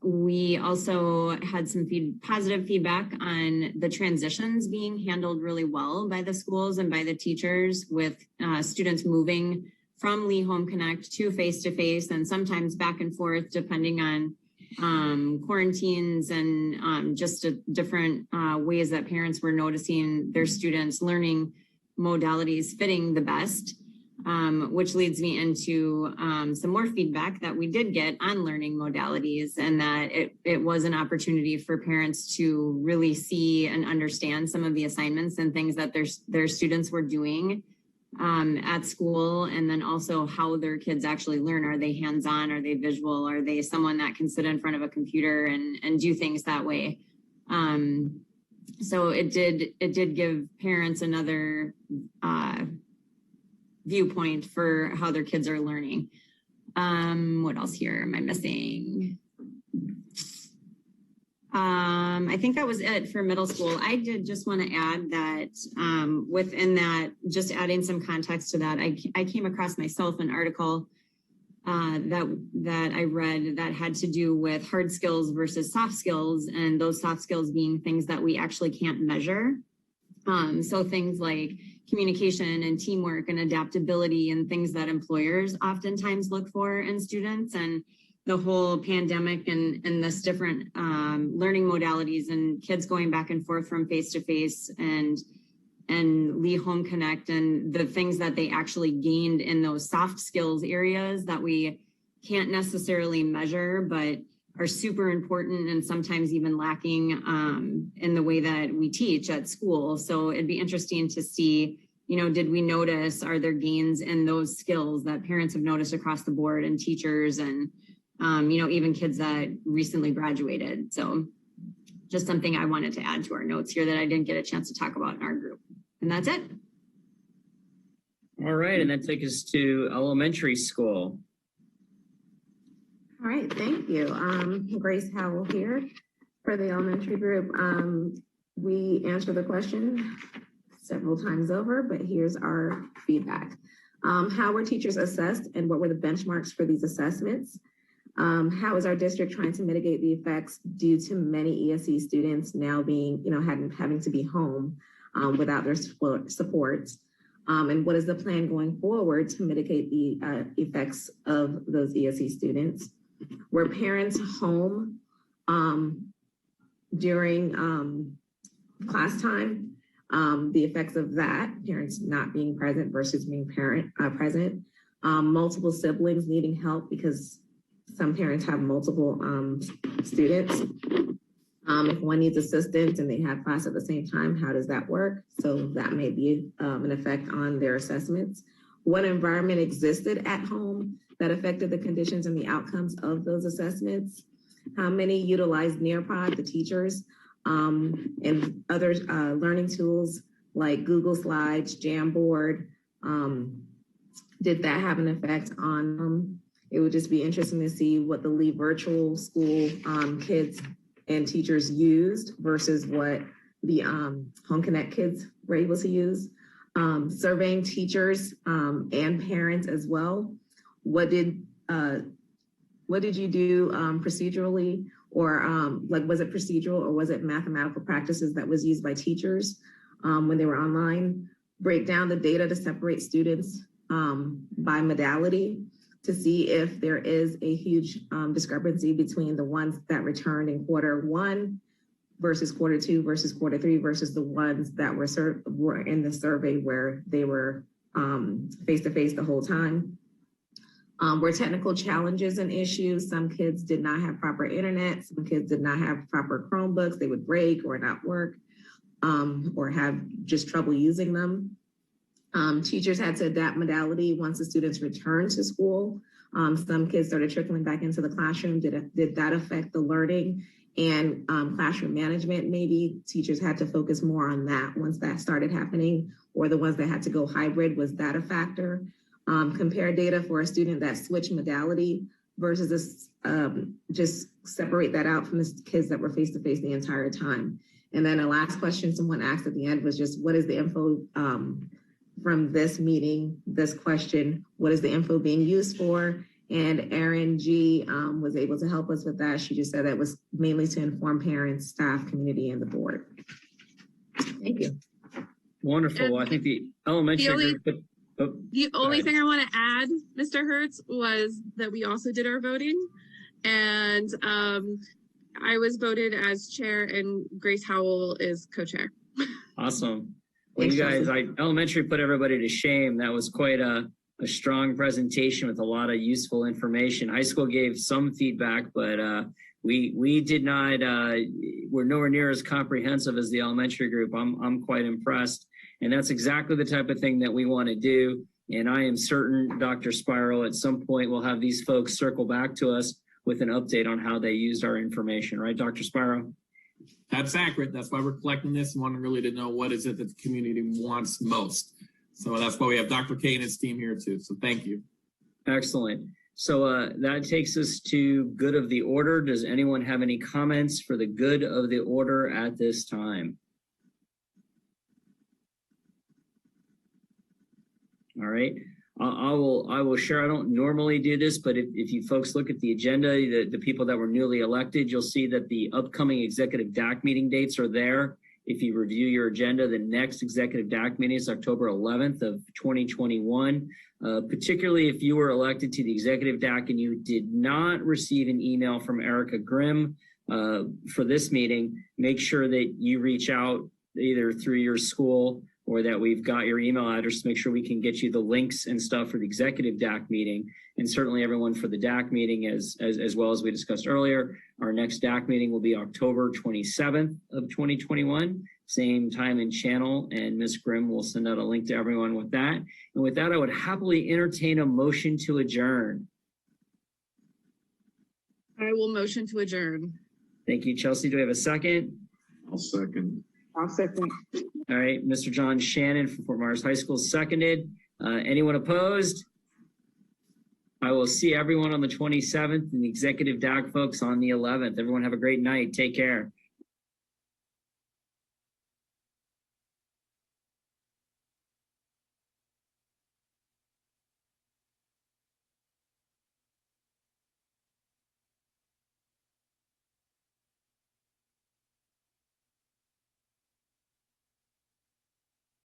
We also had some positive feedback on the transitions being handled really well by the schools and by the teachers, with students moving from Lee Home Connect to face-to-face and sometimes back and forth depending on quarantines and just different ways that parents were noticing their students' learning modalities fitting the best. which leads me into some more feedback that we did get on learning modalities, and that it was an opportunity for parents to really see and understand some of the assignments and things that their students were doing at school, and then also how their kids actually learn. Are they hands-on? Are they visual? Are they someone that can sit in front of a computer and do things that way? So it did give parents another viewpoint for how their kids are learning. What else here am I missing? I think that was it for middle school. I did just want to add that within that, just adding some context to that, I came across myself an article that I read that had to do with hard skills versus soft skills, and those soft skills being things that we actually can't measure. So things like communication and teamwork and adaptability and things that employers oftentimes look for in students. And the whole pandemic and this different learning modalities and kids going back and forth from face to face and Lee Home Connect and the things that they actually gained in those soft skills areas that we can't necessarily measure, but are super important and sometimes even lacking in the way that we teach at school. So it'd be interesting to see, did we notice, are there gains in those skills that parents have noticed across the board and teachers and, even kids that recently graduated. So just something I wanted to add to our notes here that I didn't get a chance to talk about in our group. And that's it. All right, and that takes us to elementary school. All right, thank you. Grace Howell here for the elementary group. We answered the question several times over, but here's our feedback. How were teachers assessed and what were the benchmarks for these assessments? How is our district trying to mitigate the effects due to many ESE students now being, having to be home without their supports? And what is the plan going forward to mitigate the effects of those ESE students? Were parents home during class time? The effects of that, parents not being present versus being present. Multiple siblings needing help because some parents have multiple students. If one needs assistance and they have class at the same time, how does that work? So that may be an effect on their assessments. What environment existed at home that affected the conditions and the outcomes of those assessments? How many utilized Nearpod, the teachers, and other learning tools like Google Slides, Jamboard? Did that have an effect on them? It would just be interesting to see what the Lee virtual school kids and teachers used versus what the Home Connect kids were able to use. Surveying teachers and parents as well. What did you do procedurally, or was it procedural or was it mathematical practices that was used by teachers when they were online? Break down the data to separate students by modality to see if there is a huge discrepancy between the ones that returned in Q1 versus Q2 versus Q3 versus the ones that were in the survey where they were face-to-face the whole time. Were technical challenges and issues. Some kids did not have proper internet. Some kids did not have proper Chromebooks. They would break or not work or have just trouble using them. Teachers had to adapt modality once the students returned to school. Some kids started trickling back into the classroom. Did that affect the learning and classroom management? Maybe teachers had to focus more on that once that started happening, or the ones that had to go hybrid, was that a factor? Compare data for a student that switched modality versus just separate that out from the kids that were face-to-face the entire time. And then a last question someone asked at the end was just, what is the info from this meeting, this question, what is the info being used for? And Erin G was able to help us with that. She just said that was mainly to inform parents, staff, community, and the board. Thank you. Wonderful. I think the elementary group. The only thing I want to add, Mr. Hertz, was that we also did our voting, and I was voted as chair, and Grace Howell is co-chair. Awesome. Well, you guys, elementary put everybody to shame. That was quite a a strong presentation with a lot of useful information. High school gave some feedback, but we did not, we're nowhere near as comprehensive as the elementary group. I'm quite impressed. And that's exactly the type of thing that we want to do. And I am certain, Dr. Spiral, at some point we'll have these folks circle back to us with an update on how they used our information, right, Dr. Spiral? That's accurate. That's why we're collecting this and wanting really to know what is it that the community wants most. So that's why we have Dr. K and his team here too. So thank you. Excellent. So that takes us to good of the order. Does anyone have any comments for the good of the order at this time? All right. I will share. I don't normally do this, but if you folks look at the agenda, the people that were newly elected, you'll see that the upcoming executive DAC meeting dates are there. If you review your agenda, the next executive DAC meeting is October 11th of 2021. Particularly if you were elected to the executive DAC and you did not receive an email from Erica Grimm for this meeting, make sure that you reach out either through your school or that we've got your email address to make sure we can get you the links and stuff for the executive DAC meeting, and certainly everyone for the DAC meeting as well as we discussed earlier. Our next DAC meeting will be October 27th of 2021, same time and channel, and Ms. Grimm will send out a link to everyone with that. And with that, I would happily entertain a motion to adjourn. I will motion to adjourn. Thank you, Chelsea. Do we have a second? I'll second. I'll second. All right, Mr. John Shannon from Fort Myers High School seconded. Anyone opposed? I will see everyone on the 27th and the executive DAC folks on the 11th. Everyone have a great night. Take care.